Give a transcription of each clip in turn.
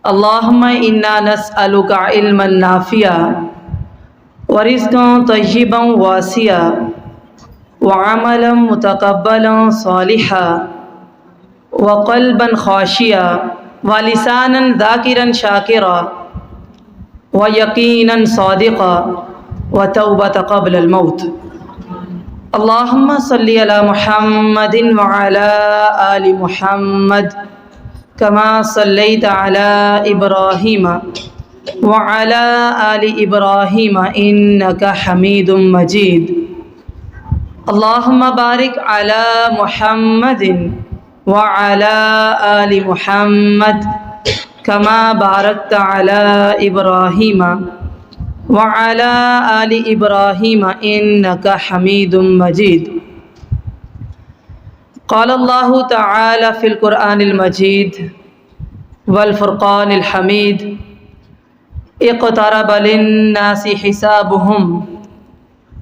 اللہم انا نسألک علما نافعا ورزقا طیبا واسعا وعملا متقبلا صالحا وقلبا خاشعا ولسانا ذاکرا شاکرا ویقینا صادقا وتوبة قبل الموت۔ اللہم صلی علی محمد وعلی آل محمد کما صلیت علی ابراہیم وعلی آل ابراہیم انک حمید مجید۔ اللہم بارک علی محمد وعلی آل محمد کما بارکت علی ابراہیم وعلی آل ابراہیم انک حمید مجید۔ قال اللہ تعالی فی القرآن المجید والفرقان الحمید اقترب للناس حسابهم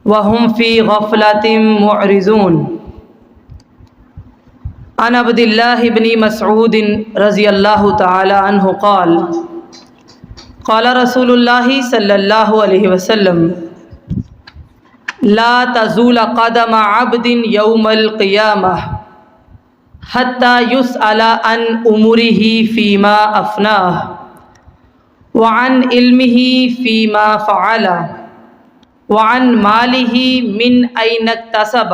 وهم فی غفلة معرضون۔ عن عبد اللہ بن مسعود رضی اللہ تعالی عنہ قال قال رسول اللہ صلی اللہ علیہ وسلم لا تزول قدم عبد یوم القیامہ حتی یسأل عن امورہ فیما افناہ وعن علمہ فیما فعل وعن مالہ من این اکتسب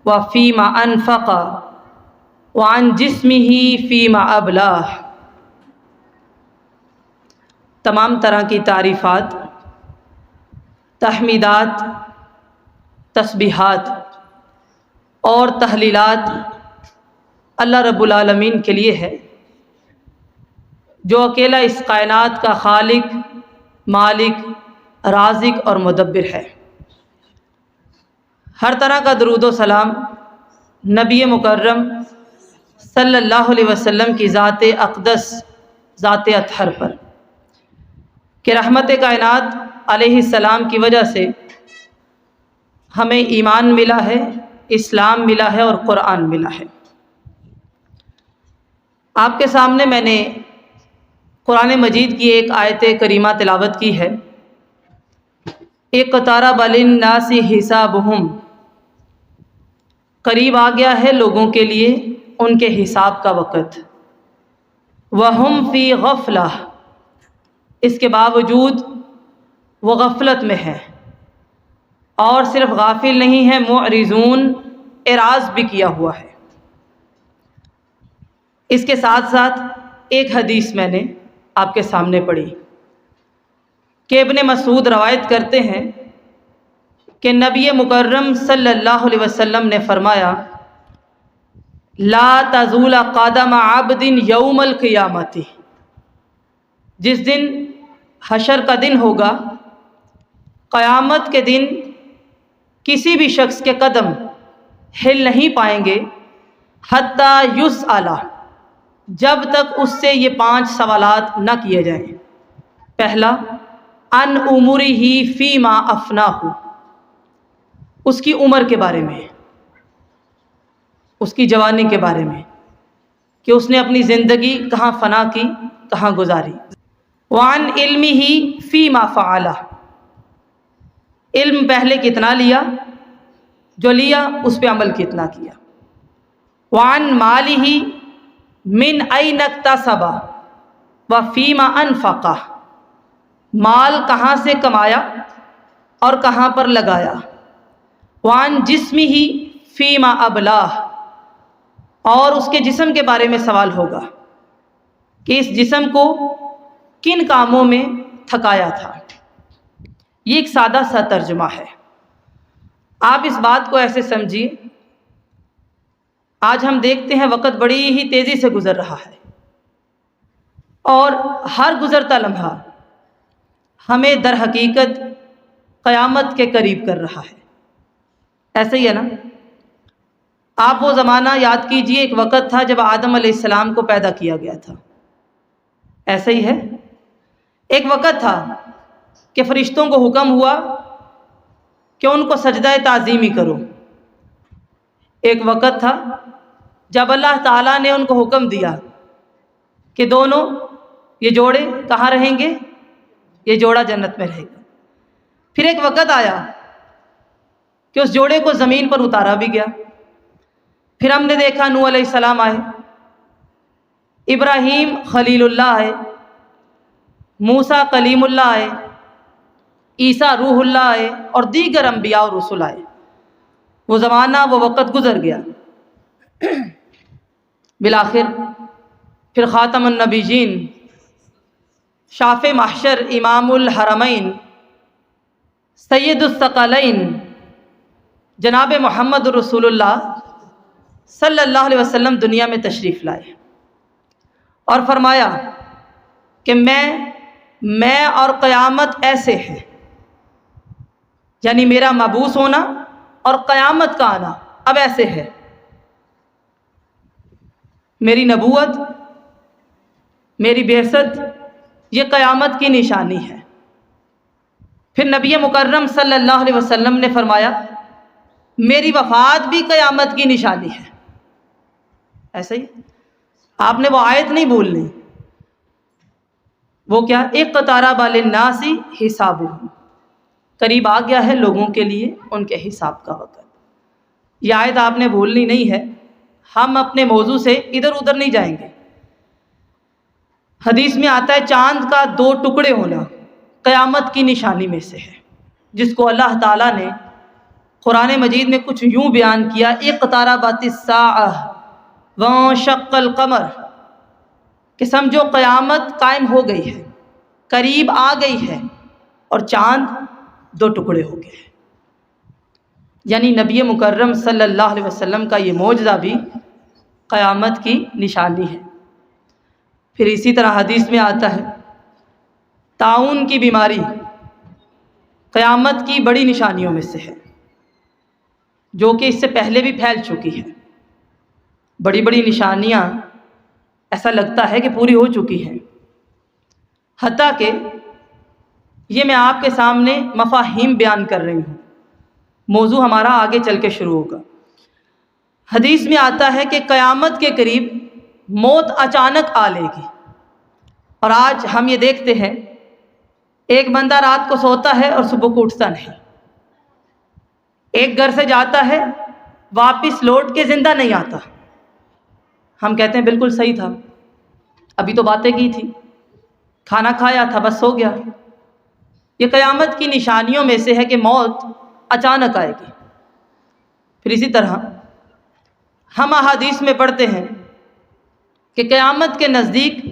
وفیما انفق وعن جسمہ فیما ابلاہ۔ تمام طرح کی تعریفات، تحمیدات، تسبیحات اور تحلیلات اللہ رب العالمین کے لیے ہے، جو اکیلا اس کائنات کا خالق، مالک، رازق اور مدبر ہے۔ ہر طرح کا درود و سلام نبی مکرم صلی اللہ علیہ وسلم کی ذات اقدس، ذات اطہر پر، کہ رحمت کائنات علیہ السلام کی وجہ سے ہمیں ایمان ملا ہے، اسلام ملا ہے اور قرآن ملا ہے۔ آپ کے سامنے میں نے قرآن مجید کی ایک آیت کریمہ تلاوت کی ہے۔ اقترب للناس حسابهم، قریب آ گیا ہے لوگوں کے لیے ان کے حساب کا وقت۔ وهم فی غفلہ، اس کے باوجود وہ غفلت میں ہے، اور صرف غافل نہیں ہے، معرضون، اعراض بھی کیا ہوا ہے۔ اس کے ساتھ ساتھ ایک حدیث میں نے آپ کے سامنے پڑھی کہ ابن مسعود روایت کرتے ہیں کہ نبی مکرم صلی اللہ علیہ وسلم نے فرمایا لا تزول قدم عبد یوم القیامت، جس دن حشر کا دن ہوگا، قیامت کے دن کسی بھی شخص کے قدم ہل نہیں پائیں گے، حتی یسأل، جب تک اس سے یہ 5 سوالات نہ کیے جائیں۔ پہلا، عن امورہ فیما افناہ، اس کی عمر کے بارے میں، اس کی جوانی کے بارے میں، کہ اس نے اپنی زندگی کہاں فنا کی، کہاں گزاری۔ وعن علمہ فیما فعل، علم پہلے کتنا لیا، جو لیا اس پہ عمل کتنا کیا۔ وعن مالہ من این اکتسب وفیما انفق، مال کہاں سے کمایا اور کہاں پر لگایا۔ وعن جسمہ فیما ابلاہ، اور اس کے جسم کے بارے میں سوال ہوگا کہ اس جسم کو کن کاموں میں تھکایا تھا۔ یہ ایک سادہ سا ترجمہ ہے۔ آپ اس بات کو ایسے سمجھیے، آج ہم دیکھتے ہیں وقت بڑی ہی تیزی سے گزر رہا ہے، اور ہر گزرتا لمحہ ہمیں در حقیقت قیامت کے قریب کر رہا ہے۔ ایسے ہی ہے نا؟ آپ وہ زمانہ یاد کیجئے، ایک وقت تھا جب آدم علیہ السلام کو پیدا کیا گیا تھا، ایسے ہی ہے۔ ایک وقت تھا کہ فرشتوں کو حکم ہوا کہ ان کو سجدہ تعظیمی کرو۔ ایک وقت تھا جب اللہ تعالیٰ نے ان کو حکم دیا کہ دونوں یہ جوڑے کہاں رہیں گے؟ یہ جوڑا جنت میں رہے گا۔ پھر ایک وقت آیا کہ اس جوڑے کو زمین پر اتارا بھی گیا۔ پھر ہم نے دیکھا نوح علیہ السلام آئے، ابراہیم خلیل اللہ آئے، موسیٰ کلیم اللہ آئے، عیسیٰ روح اللہ آئے، اور دیگر انبیاء اور رسول آئے۔ وہ زمانہ، وہ وقت گزر گیا۔ بالآخر پھر خاتم النبیین، شاف محشر، امام الحرمین، سید الثقلین، جناب محمد رسول اللہ صلی اللہ علیہ وسلم دنیا میں تشریف لائے اور فرمایا کہ میں اور قیامت ایسے ہیں، یعنی میرا مبعوث ہونا اور قیامت کا آنا اب ایسے ہے۔ میری نبوت، میری بعثت، یہ قیامت کی نشانی ہے۔ پھر نبی مکرم صلی اللہ علیہ وسلم نے فرمایا میری وفات بھی قیامت کی نشانی ہے۔ ایسا ہی آپ نے وہ آیت نہیں بھولنی، وہ کیا؟ اقترب للناس حسابهم، قریب آ گیا ہے لوگوں کے لیے ان کے حساب کا وقت۔ یہ آیت آپ نے بھولنی نہیں ہے۔ ہم اپنے موضوع سے ادھر ادھر نہیں جائیں گے۔ حدیث میں آتا ہے چاند کا 2 ٹکڑے ہونا قیامت کی نشانی میں سے ہے، جس کو اللہ تعالیٰ نے قرآن مجید میں کچھ یوں بیان کیا، اقتربت الساعہ وانشق القمر، کہ سمجھو قیامت قائم ہو گئی ہے، قریب آ گئی ہے، اور چاند 2 ٹکڑے ہو گئے۔ یعنی نبی مکرم صلی اللہ علیہ وسلم کا یہ معجزہ بھی قیامت کی نشانی ہے۔ پھر اسی طرح حدیث میں آتا ہے طاعون کی بیماری قیامت کی بڑی نشانیوں میں سے ہے، جو کہ اس سے پہلے بھی پھیل چکی ہے۔ بڑی بڑی نشانیاں ایسا لگتا ہے کہ پوری ہو چکی ہیں، حتیٰ کہ یہ میں آپ کے سامنے مفاہیم بیان کر رہی ہوں، موضوع ہمارا آگے چل کے شروع ہوگا۔ حدیث میں آتا ہے کہ قیامت کے قریب موت اچانک آ لے گی، اور آج ہم یہ دیکھتے ہیں ایک بندہ رات کو سوتا ہے اور صبح کو اٹھتا نہیں، ایک گھر سے جاتا ہے واپس لوٹ کے زندہ نہیں آتا۔ ہم کہتے ہیں بالکل صحیح تھا، ابھی تو باتیں کی تھی، کھانا کھایا تھا، بس سو گیا۔ یہ قیامت کی نشانیوں میں سے ہے کہ موت اچانک آئے گی۔ پھر اسی طرح ہم احادیث میں پڑھتے ہیں کہ قیامت کے نزدیک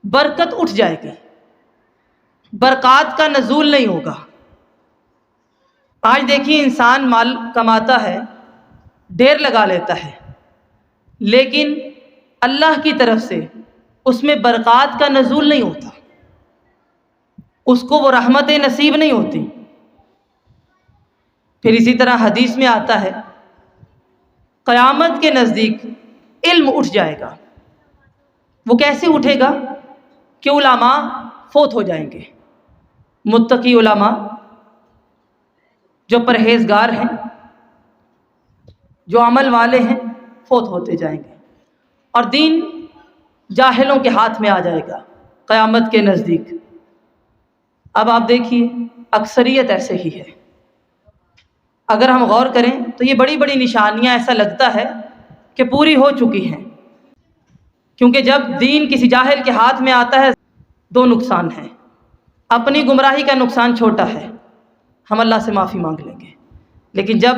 برکت اٹھ جائے گی، برکات کا نزول نہیں ہوگا۔ آج دیکھیے انسان مال کماتا ہے، ڈھیر لگا لیتا ہے، لیکن اللہ کی طرف سے اس میں برکات کا نزول نہیں ہوتا، اس کو وہ رحمت نصیب نہیں ہوتی۔ پھر اسی طرح حدیث میں آتا ہے قیامت کے نزدیک علم اٹھ جائے گا۔ وہ کیسے اٹھے گا؟ کہ علماء فوت ہو جائیں گے، متقی علماء جو پرہیزگار ہیں، جو عمل والے ہیں، فوت ہوتے جائیں گے، اور دین جاہلوں کے ہاتھ میں آ جائے گا قیامت کے نزدیک۔ اب آپ دیکھیے اکثریت ایسے ہی ہے۔ اگر ہم غور کریں تو یہ بڑی بڑی نشانیاں ایسا لگتا ہے کہ پوری ہو چکی ہیں، کیونکہ جب دین کسی جاہل کے ہاتھ میں آتا ہے 2 نقصان ہیں۔ اپنی گمراہی کا نقصان چھوٹا ہے، ہم اللہ سے معافی مانگ لیں گے، لیکن جب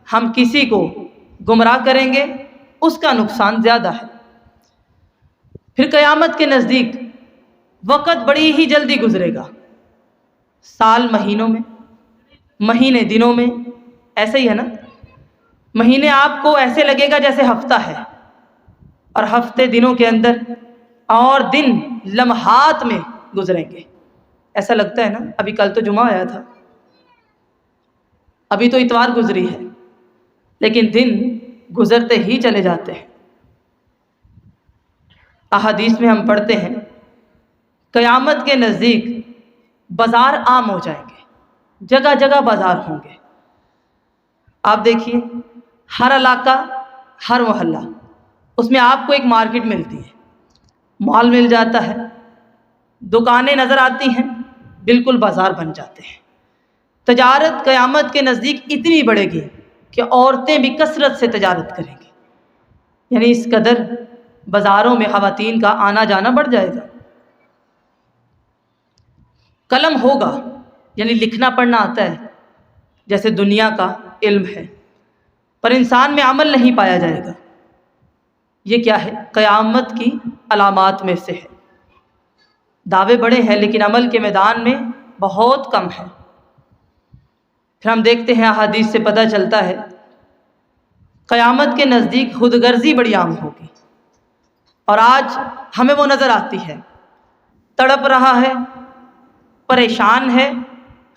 ہم کسی کو گمراہ کریں گے اس کا نقصان زیادہ ہے۔ پھر قیامت کے نزدیک وقت بڑی ہی جلدی گزرے گا، سال مہینوں میں، مہینے دنوں میں، ایسے ہی ہے نا۔ مہینے آپ کو ایسے لگے گا جیسے ہفتہ ہے، اور ہفتے دنوں کے اندر، اور دن لمحات میں گزریں گے۔ ایسا لگتا ہے نا، ابھی کل تو جمعہ آیا تھا، ابھی تو اتوار گزری ہے، لیکن دن گزرتے ہی چلے جاتے ہیں۔ احادیث میں ہم پڑھتے ہیں قیامت کے نزدیک بازار عام ہو جائیں گے، جگہ جگہ بازار ہوں گے۔ آپ دیکھیے ہر علاقہ، ہر محلہ، اس میں آپ کو ایک مارکیٹ ملتی ہے، مال مل جاتا ہے، دکانیں نظر آتی ہیں، بالکل بازار بن جاتے ہیں۔ تجارت قیامت کے نزدیک اتنی بڑھے گی کہ عورتیں بھی کثرت سے تجارت کریں گی، یعنی اس قدر بازاروں میں خواتین کا آنا جانا بڑھ جائے گا۔ قلم ہوگا، یعنی لکھنا پڑھنا آتا ہے جیسے دنیا کا علم ہے، پر انسان میں عمل نہیں پایا جائے گا۔ یہ کیا ہے؟ قیامت کی علامات میں سے ہے۔ دعوے بڑے ہیں لیکن عمل کے میدان میں بہت کم ہے۔ پھر ہم دیکھتے ہیں احادیث سے پتہ چلتا ہے قیامت کے نزدیک خود غرضی بڑی عام ہوگی، اور آج ہمیں وہ نظر آتی ہے۔ تڑپ رہا ہے، پریشان ہے،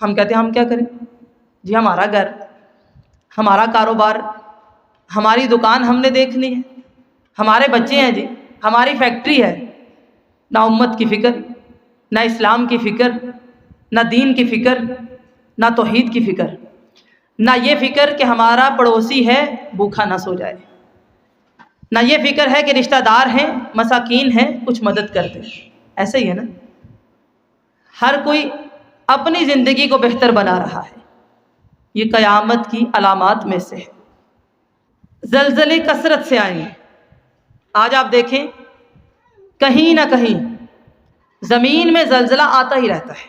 ہم کہتے ہیں ہم کیا کریں جی، ہمارا گھر، ہمارا کاروبار، ہماری دکان ہم نے دیکھنی ہے، ہمارے بچے ہیں جی، ہماری فیکٹری ہے۔ نہ امت کی فکر، نہ اسلام کی فکر، نہ دین کی فکر، نہ توحید کی فکر، نہ یہ فکر کہ ہمارا پڑوسی ہے بھوکا نہ سو جائے، نہ یہ فکر ہے کہ رشتہ دار ہیں مساکین ہیں کچھ مدد کر دیں۔ ایسے ہی ہے نا، ہر کوئی اپنی زندگی کو بہتر بنا رہا ہے۔ یہ قیامت کی علامات میں سے ہے۔ زلزلے کثرت سے آئیں گے۔ آج آپ دیکھیں کہیں نہ کہیں زمین میں زلزلہ آتا ہی رہتا ہے۔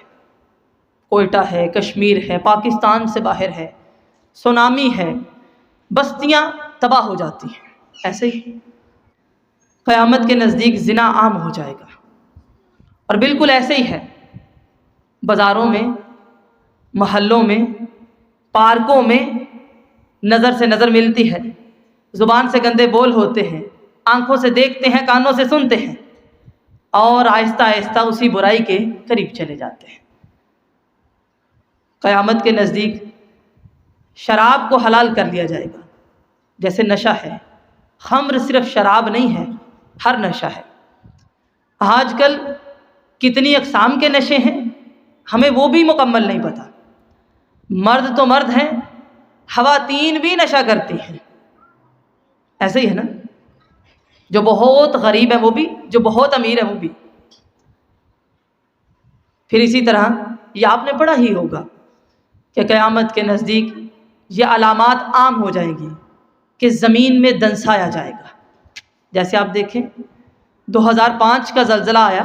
کوئٹہ ہے، کشمیر ہے، پاکستان سے باہر ہے، سونامی ہے، بستیاں تباہ ہو جاتی ہیں۔ ایسے ہی قیامت کے نزدیک زنا عام ہو جائے گا، اور بالکل ایسے ہی ہے۔ بازاروں میں، محلوں میں، پارکوں میں نظر سے نظر ملتی ہے، زبان سے گندے بول ہوتے ہیں، آنکھوں سے دیکھتے ہیں، کانوں سے سنتے ہیں، اور آہستہ آہستہ اسی برائی کے قریب چلے جاتے ہیں۔ قیامت کے نزدیک شراب کو حلال کر لیا جائے گا، جیسے نشہ ہے۔ خمر صرف شراب نہیں ہے، ہر نشہ ہے۔ آج کل کتنی اقسام کے نشے ہیں، ہمیں وہ بھی مکمل نہیں پتہ۔ مرد تو مرد ہیں، خواتین بھی نشہ کرتی ہیں۔ ایسے ہی ہے نا، جو بہت غریب ہے وہ بھی، جو بہت امیر ہے وہ بھی۔ پھر اسی طرح یہ آپ نے پڑھا ہی ہوگا کہ قیامت کے نزدیک یہ علامات عام ہو جائیں گی کہ زمین میں دنسایا جائے گا۔ جیسے آپ دیکھیں 2005 کا زلزلہ آیا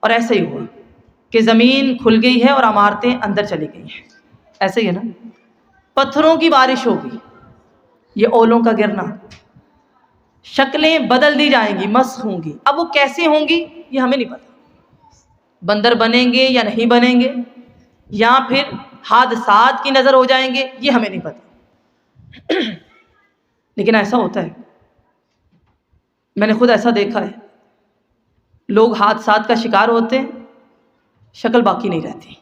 اور ایسے ہی ہوا کہ زمین کھل گئی ہے اور عمارتیں اندر چلی گئی ہیں۔ ایسے ہی ہے نا، پتھروں کی بارش ہوگی، یہ اولوں کا گرنا، شکلیں بدل دی جائیں گی، مسخ ہوں گی۔ اب وہ کیسے ہوں گی یہ ہمیں نہیں پتہ، بندر بنیں گے یا نہیں بنیں گے، یا پھر حادثات کی نظر ہو جائیں گے، یہ ہمیں نہیں پتہ۔ لیکن ایسا ہوتا ہے، میں نے خود ایسا دیکھا ہے، لوگ حادثات کا شکار ہوتے ہیں، شکل باقی نہیں رہتی،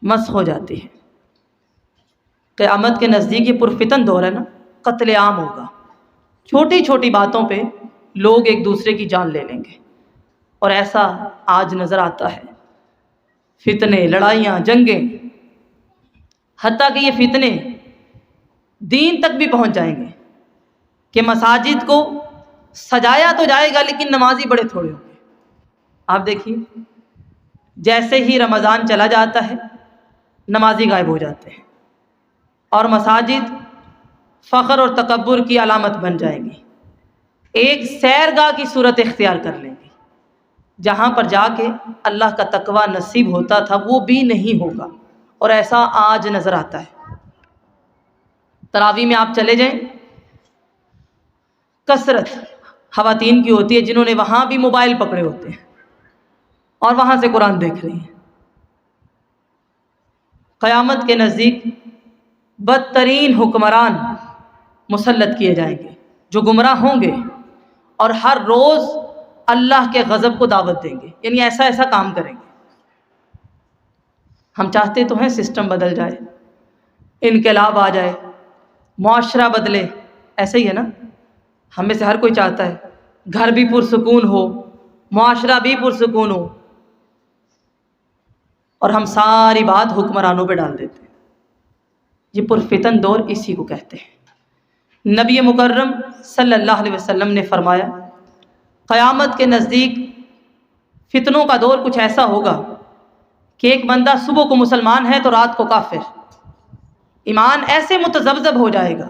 مسخ ہو جاتی ہے۔ قیامت کے نزدیک یہ پرفتن دور ہے نا، قتل عام ہوگا، چھوٹی چھوٹی باتوں پہ لوگ ایک دوسرے کی جان لے لیں گے، اور ایسا آج نظر آتا ہے۔ فتنے، لڑائیاں، جنگیں، حتیٰ کہ یہ فتنے دین تک بھی پہنچ جائیں گے کہ مساجد کو سجایا تو جائے گا لیکن نمازی بڑے تھوڑے ہوں گے۔ آپ دیکھیے جیسے ہی رمضان چلا جاتا ہے نمازی غائب ہو جاتے ہیں، اور مساجد فخر اور تکبر کی علامت بن جائیں گی، ایک سیرگاہ کی صورت اختیار کر لیں گی، جہاں پر جا کے اللہ کا تقوی نصیب ہوتا تھا وہ بھی نہیں ہوگا، اور ایسا آج نظر آتا ہے۔ تراویح میں آپ چلے جائیں، کثرت خواتین کی ہوتی ہے جنہوں نے وہاں بھی موبائل پکڑے ہوتے ہیں اور وہاں سے قرآن دیکھ رہی ہیں۔ قیامت کے نزدیک بدترین حکمران مسلط کیے جائیں گے جو گمراہ ہوں گے، اور ہر روز اللہ کے غضب کو دعوت دیں گے، یعنی ایسا ایسا کام کریں گے۔ ہم چاہتے تو ہیں سسٹم بدل جائے، انقلاب آ جائے، معاشرہ بدلے، ایسے ہی ہے نا، ہم میں سے ہر کوئی چاہتا ہے گھر بھی پرسکون ہو، معاشرہ بھی پرسکون ہو، اور ہم ساری بات حکمرانوں پہ ڈال دیتے ہیں۔ یہ پرفتن دور اسی کو کہتے ہیں۔ نبی مکرم صلی اللہ علیہ وسلم نے فرمایا قیامت کے نزدیک فتنوں کا دور کچھ ایسا ہوگا کہ ایک بندہ صبح کو مسلمان ہے تو رات کو کافر، ایمان ایسے متذبذب ہو جائے گا،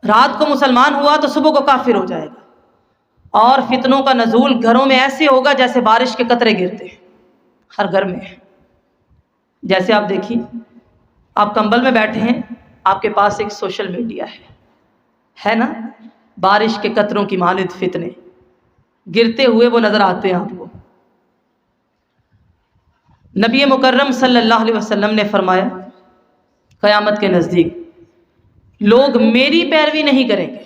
رات کو مسلمان ہوا تو صبح کو کافر ہو جائے گا۔ اور فتنوں کا نزول گھروں میں ایسے ہوگا جیسے بارش کے قطرے گرتے ہیں ہر گھر میں۔ جیسے آپ دیکھیے، آپ کمبل میں بیٹھے ہیں، آپ کے پاس ایک سوشل میڈیا ہے نا، بارش کے قطروں کی مانند فتنے گرتے ہوئے وہ نظر آتے ہیں آپ کو۔ نبی مکرم صلی اللہ علیہ وسلم نے فرمایا قیامت کے نزدیک لوگ میری پیروی نہیں کریں گے،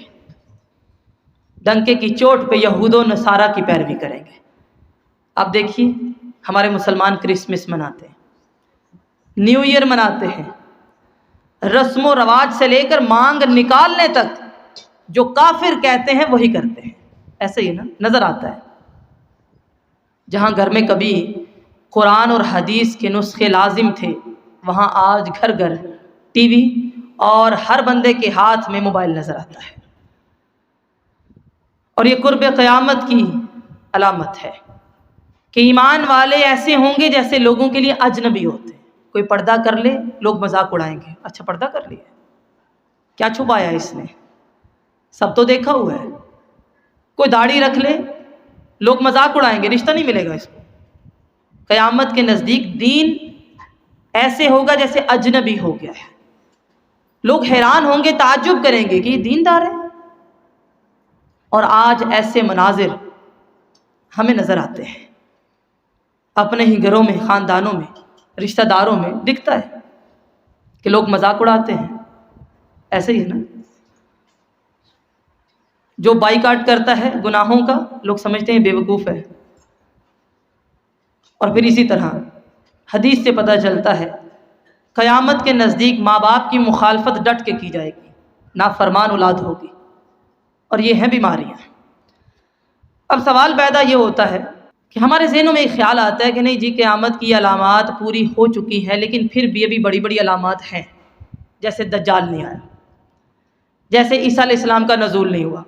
ڈنکے کی چوٹ پہ یہود و نصارہ کی پیروی کریں گے۔ اب دیکھیے، ہمارے مسلمان کرسمس مناتے ہیں، نیو ایئر مناتے ہیں، رسم و رواج سے لے کر مانگ نکالنے تک جو کافر کہتے ہیں وہی کرتے ہیں۔ ایسے ہی نا نظر آتا ہے، جہاں گھر میں کبھی قرآن اور حدیث کے نسخے لازم تھے، وہاں آج گھر گھر ٹی وی اور ہر بندے کے ہاتھ میں موبائل نظر آتا ہے۔ اور یہ قرب قیامت کی علامت ہے کہ ایمان والے ایسے ہوں گے جیسے لوگوں کے لیے اجنبی ہوتے ہیں۔ کوئی پردہ کر لے، لوگ مذاق اڑائیں گے، اچھا پردہ کر لیا، کیا چھپایا اس نے، سب تو دیکھا ہوا ہے۔ کوئی داڑھی رکھ لے، لوگ مذاق اڑائیں گے، رشتہ نہیں ملے گا اس کو۔ قیامت کے نزدیک دین ایسے ہوگا جیسے اجنبی ہو گیا ہے، لوگ حیران ہوں گے، تعجب کریں گے کہ یہ دیندار ہے۔ اور آج ایسے مناظر ہمیں نظر آتے ہیں، اپنے ہی گھروں میں، خاندانوں میں، رشتہ داروں میں دکھتا ہے کہ لوگ مذاق اڑاتے ہیں۔ ایسے ہی ہے نا، جو بائیکاٹ کرتا ہے گناہوں کا، لوگ سمجھتے ہیں بے وقوف ہے۔ اور پھر اسی طرح حدیث سے پتہ چلتا ہے قیامت کے نزدیک ماں باپ کی مخالفت ڈٹ کے کی جائے گی، نافرمان اولاد ہوگی، اور یہ ہیں بیماریاں۔ اب سوال پیدا یہ ہوتا ہے کہ ہمارے ذہنوں میں ایک خیال آتا ہے کہ نہیں جی، قیامت کی علامات پوری ہو چکی ہیں، لیکن پھر بھی ابھی بڑی بڑی علامات ہیں، جیسے دجال نہیں آیا، جیسے عیسیٰ علیہ السلام کا نزول نہیں ہوا،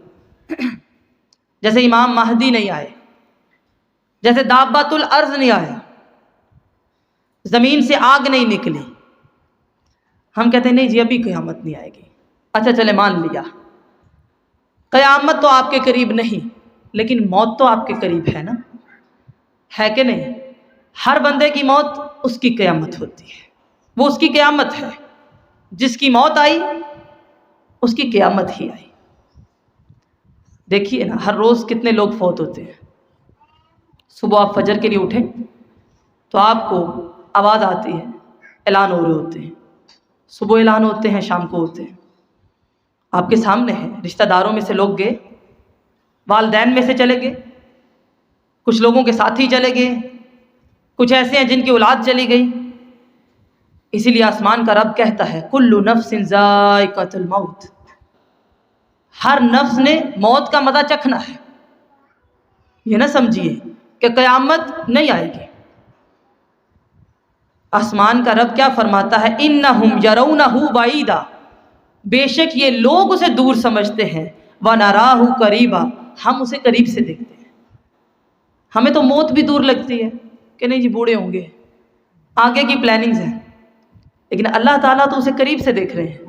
جیسے امام مہدی نہیں آئے، جیسے دابۃ الارض نہیں آیا، زمین سے آگ نہیں نکلی۔ ہم کہتے ہیں نہیں جی، ابھی قیامت نہیں آئے گی۔ اچھا چلے مان لیا، قیامت تو آپ کے قریب نہیں، لیکن موت تو آپ کے قریب ہے نا، ہے کہ نہیں؟ ہر بندے کی موت اس کی قیامت ہوتی ہے، وہ اس کی قیامت ہے۔ جس کی موت آئی اس کی قیامت ہی آئی۔ دیکھیے نا، ہر روز کتنے لوگ فوت ہوتے ہیں۔ صبح آپ فجر کے لیے اٹھیں تو آپ کو آواز آتی ہے، اعلان ہو رہے ہوتے ہیں، صبح اعلان ہوتے ہیں، شام کو ہوتے ہیں، آپ کے سامنے ہے۔ رشتہ داروں میں سے لوگ گئے، والدین میں سے چلے گئے، کچھ لوگوں کے ساتھ ہی چلے گئے، کچھ ایسے ہیں جن کی اولاد چلی گئی۔ اسی لیے آسمان کا رب کہتا ہے کل نفس ذائقۃ الموت، ہر نفس نے موت کا مزہ چکھنا ہے۔ یہ نہ سمجھیے کہ قیامت نہیں آئے گی۔ آسمان کا رب کیا فرماتا ہے، انہم یرونہ بعیدا، بے شک یہ لوگ اسے دور سمجھتے ہیں، ونراہ قریبا، ہم اسے قریب سے دیکھتے ہیں۔ ہمیں تو موت بھی دور لگتی ہے کہ نہیں جی بوڑھے ہوں گے، آگے کی پلاننگز ہیں، لیکن اللہ تعالیٰ تو اسے قریب سے دیکھ رہے ہیں،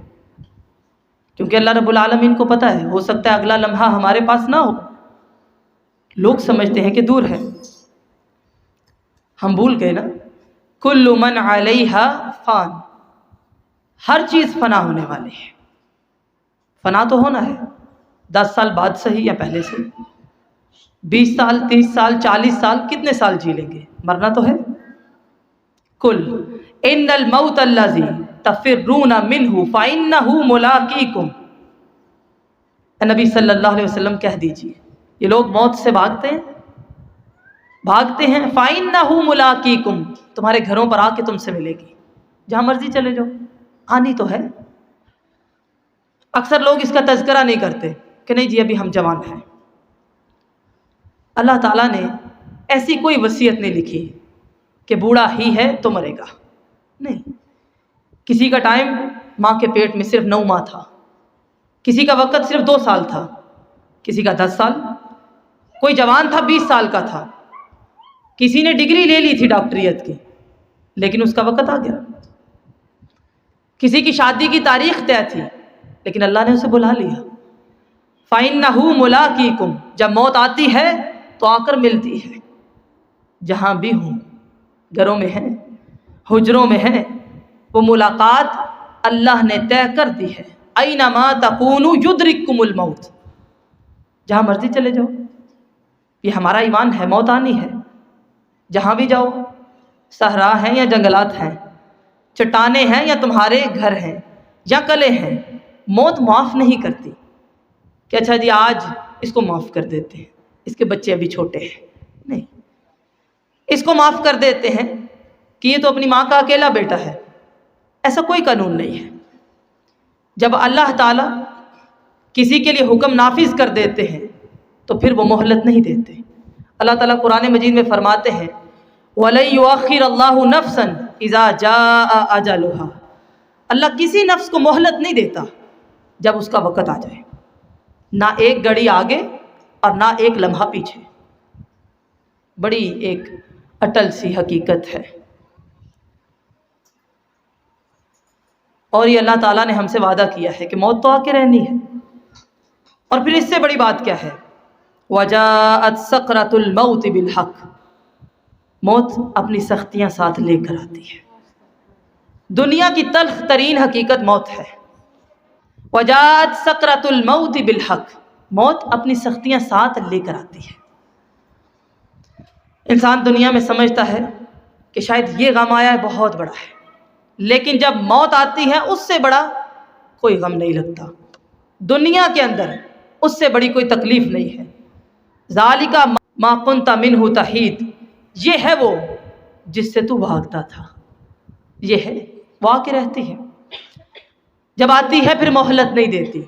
کیونکہ اللہ رب العالمین کو پتہ ہے ہو سکتا ہے اگلا لمحہ ہمارے پاس نہ ہو۔ لوگ سمجھتے ہیں کہ دور ہے، ہم بھول گئے نا، کل من علیہا فان، ہر چیز فنا ہونے والی ہے۔ فنا تو ہونا ہے، 10 سال بعد صحیح یا پہلے سے، 20 سال، 30 سال، 40 سال، کتنے سال جی لیں گے، مرنا تو ہے۔ کل ان الموت الذی تفرون منہ فانہ ملاقیکم، نبی صلی اللہ علیہ وسلم کہہ دیجئے یہ لوگ موت سے بھاگتے ہیں، فانہ ملاقیکم، تمہارے گھروں پر آ کے تم سے ملے گی، جہاں مرضی چلے جاؤ، آنی تو ہے۔ اکثر لوگ اس کا تذکرہ نہیں کرتے کہ نہیں جی ابھی ہم جوان ہیں۔ اللہ تعالیٰ نے ایسی کوئی وصیت نہیں لکھی کہ بوڑھا ہی ہے تو مرے گا، نہیں۔ کسی کا ٹائم ماں کے پیٹ میں صرف 9 ماہ تھا، کسی کا وقت صرف 2 سال تھا، کسی کا 10 سال، کوئی جوان تھا 20 سال کا تھا، کسی نے ڈگری لے لی تھی ڈاکٹریت کی، لیکن اس کا وقت آ گیا۔ کسی کی شادی کی تاریخ طے تھی، لیکن اللہ نے اسے بلا لیا۔ فَإِنَّهُ مُلَاقِيكُمْ، جب موت آتی ہے تو آ کر ملتی ہے، جہاں بھی ہوں، گھروں میں ہیں، حجروں میں ہیں، وہ ملاقات اللہ نے طے کر دی ہے۔ أَيْنَمَا تَكُونُوا يُدْرِككُمُ الْمَوْتُ، جہاں مرضی چلے جاؤ، یہ ہمارا ایمان ہے، موت آنی ہے، جہاں بھی جاؤ، صحرا ہیں یا جنگلات ہیں، چٹانیں ہیں یا تمہارے گھر ہیں یا قلعے ہیں، موت معاف نہیں کرتی کہ اچھا جی آج اس کو معاف کر دیتے ہیں، اس کے بچے ابھی چھوٹے ہیں، نہیں، اس کو معاف کر دیتے ہیں کہ یہ تو اپنی ماں کا اکیلا بیٹا ہے، ایسا کوئی قانون نہیں ہے۔ جب اللہ تعالیٰ کسی کے لیے حکم نافذ کر دیتے ہیں تو پھر وہ مہلت نہیں دیتے۔ اللہ تعالیٰ قرآن مجید میں فرماتے ہیں وَلَن يُؤَخِّرَ اللَّهُ نَفْسًا إِذَا جَاءَ أَجَلُهَا، اللہ کسی نفس کو مہلت نہیں دیتا جب اس کا وقت آ جائے، نہ ایک گھڑی آگے اور نہ ایک لمحہ پیچھے۔ بڑی ایک اٹل سی حقیقت ہے، اور یہ اللہ تعالیٰ نے ہم سے وعدہ کیا ہے کہ موت تو آ کے رہنی ہے۔ اور پھر اس سے بڑی بات کیا ہے؟ وَجَاءَتْ سَكْرَةُ الْمَوْتِ بِالْحَقِّ، موت اپنی سختیاں ساتھ لے کر آتی ہے۔ دنیا کی تلخ ترین حقیقت موت ہے۔ وَجَاءَتْ سَكْرَةُ الْمَوْتِ بِالْحَقِّ، موت اپنی سختیاں ساتھ لے کر آتی ہے۔ انسان دنیا میں سمجھتا ہے کہ شاید یہ غم آیا ہے بہت بڑا ہے، لیکن جب موت آتی ہے اس سے بڑا کوئی غم نہیں لگتا۔ دنیا کے اندر اس سے بڑی کوئی تکلیف نہیں ہے۔ ذَلِكَ مَا كُنْتَ مِنْهُ تَحِيدُ، یہ ہے وہ جس سے تو بھاگتا تھا، یہ ہے وہ آ کے رہتی ہے۔ جب آتی ہے پھر مہلت نہیں دیتی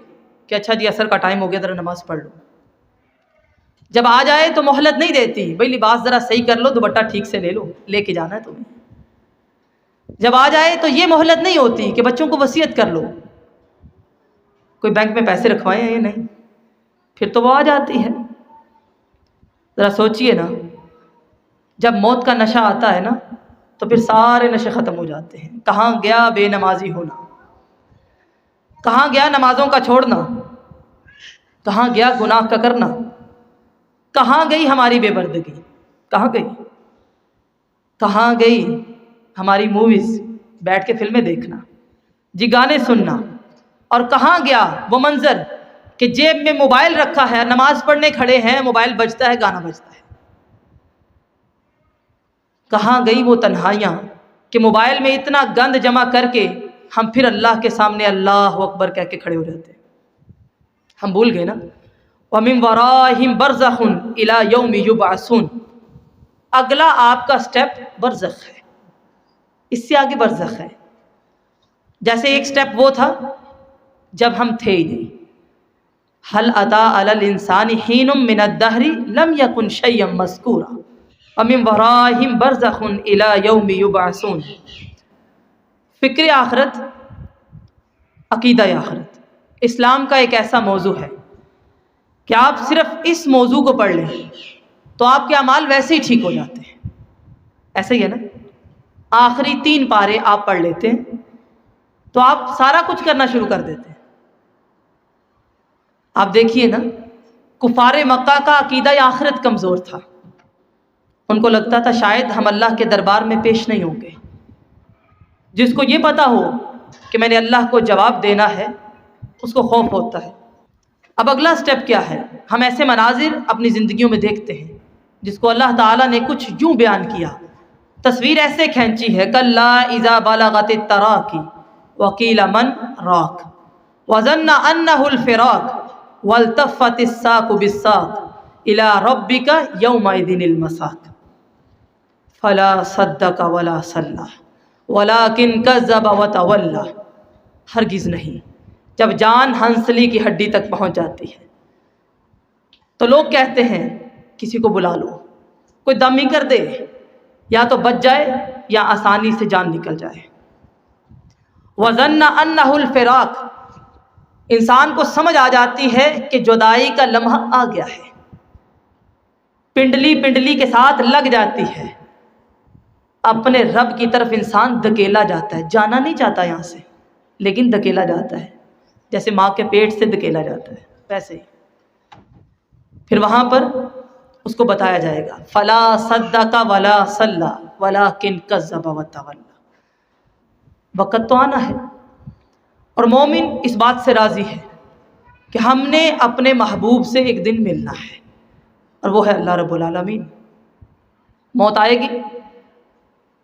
کہ اچھا جی عصر کا ٹائم ہو گیا ذرا نماز پڑھ لو۔ جب آ جائے تو مہلت نہیں دیتی، بھئی لباس ذرا صحیح کر لو، دوپٹہ ٹھیک سے لے لو، لے کے جانا ہے تمہیں۔ جب آ جائے تو یہ مہلت نہیں ہوتی کہ بچوں کو وصیت کر لو، کوئی بینک میں پیسے رکھوائے ہیں یا نہیں، پھر تو وہ آ جاتی ہے۔ ذرا سوچئے نا، جب موت کا نشہ آتا ہے نا تو پھر سارے نشے ختم ہو جاتے ہیں۔ کہاں گیا بے نمازی ہونا، کہاں گیا نمازوں کا چھوڑنا، کہاں گیا گناہ کا کرنا، کہاں گئی ہماری بے پردگی، کہاں گئی، کہاں گئی ہماری موویز، بیٹھ کے فلمیں دیکھنا، جی گانے سننا، اور کہاں گیا وہ منظر کہ جیب میں موبائل رکھا ہے، نماز پڑھنے کھڑے ہیں، موبائل بجتا ہے، گانا بجتا ہے۔ کہاں گئی وہ تنہائیاں کہ موبائل میں اتنا گند جمع کر کے ہم پھر اللہ کے سامنے اللہ اکبر کہہ کے کھڑے ہو جاتے ہیں۔ ہم بھول گئے نا وَمِن وَرَائِهِمْ بَرْزَخٌ إِلَى يَوْمِ يُبْعَثُونَ، اگلا آپ کا سٹیپ برزخ ہے، اس سے آگے برزخ ہے۔ جیسے ایک سٹیپ وہ تھا جب ہم تھے ہی نہیں، هَلْ أَتَىٰ عَلَى الْإِنسَانِ حِینٌ مِّنَ الدَّهْرِ لَمْ يَكُنْ شَيْئًا مَّذْکُورًا وَمِن وَرَائِهِمْ بَرْزَخٌ إِلَى يَوْمِ يُبْعَثُونَ۔ فکر آخرت، عقیدہ آخرت اسلام کا ایک ایسا موضوع ہے کہ آپ صرف اس موضوع کو پڑھ لیں تو آپ کے اعمال ویسے ہی ٹھیک ہو جاتے ہیں۔ ایسے ہی ہے نا، آخری 3 پارے آپ پڑھ لیتے ہیں تو آپ سارا کچھ کرنا شروع کر دیتے ہیں۔ آپ دیکھیے نا، کفار مکہ کا عقیدہ آخرت کمزور تھا، ان کو لگتا تھا شاید ہم اللہ کے دربار میں پیش نہیں ہوں گے۔ جس کو یہ پتا ہو کہ میں نے اللہ کو جواب دینا ہے اس کو خوف ہوتا ہے۔ اب اگلا سٹیپ کیا ہے؟ ہم ایسے مناظر اپنی زندگیوں میں دیکھتے ہیں جس کو اللہ تعالیٰ نے کچھ یوں بیان کیا، تصویر ایسے کھینچی ہے کلا اذا بلغت التراقی وقیل من راق وظن انہ الفراق والتفت الساق بالساق الى ربک یومئذ المساق فلا صدق ولا صلی ولکن کذب وتولی، ہرگز نہیں۔ جب جان ہنسلی کی ہڈی تک پہنچ جاتی ہے تو لوگ کہتے ہیں کسی کو بلا لو، کوئی دم ہی کر دے، یا تو بچ جائے یا آسانی سے جان نکل جائے۔ وَظَنَّ أَنَّهُ الْفِرَاقُ، انسان کو سمجھ آ جاتی ہے کہ جدائی کا لمحہ آ گیا ہے، پنڈلی پنڈلی کے ساتھ لگ جاتی ہے، اپنے رب کی طرف انسان دھکیلا جاتا ہے، جانا نہیں چاہتا یہاں سے لیکن دھکیلا جاتا ہے، جیسے ماں کے پیٹ سے دھکیلا جاتا ہے ویسے ہی۔ پھر وہاں پر اس کو بتایا جائے گا فلا صدق ولا صلی ولکن کذب وتولی، وقت تو آنا ہے، اور مومن اس بات سے راضی ہے کہ ہم نے اپنے محبوب سے ایک دن ملنا ہے، اور وہ ہے اللہ رب العالمین۔ موت آئے گی،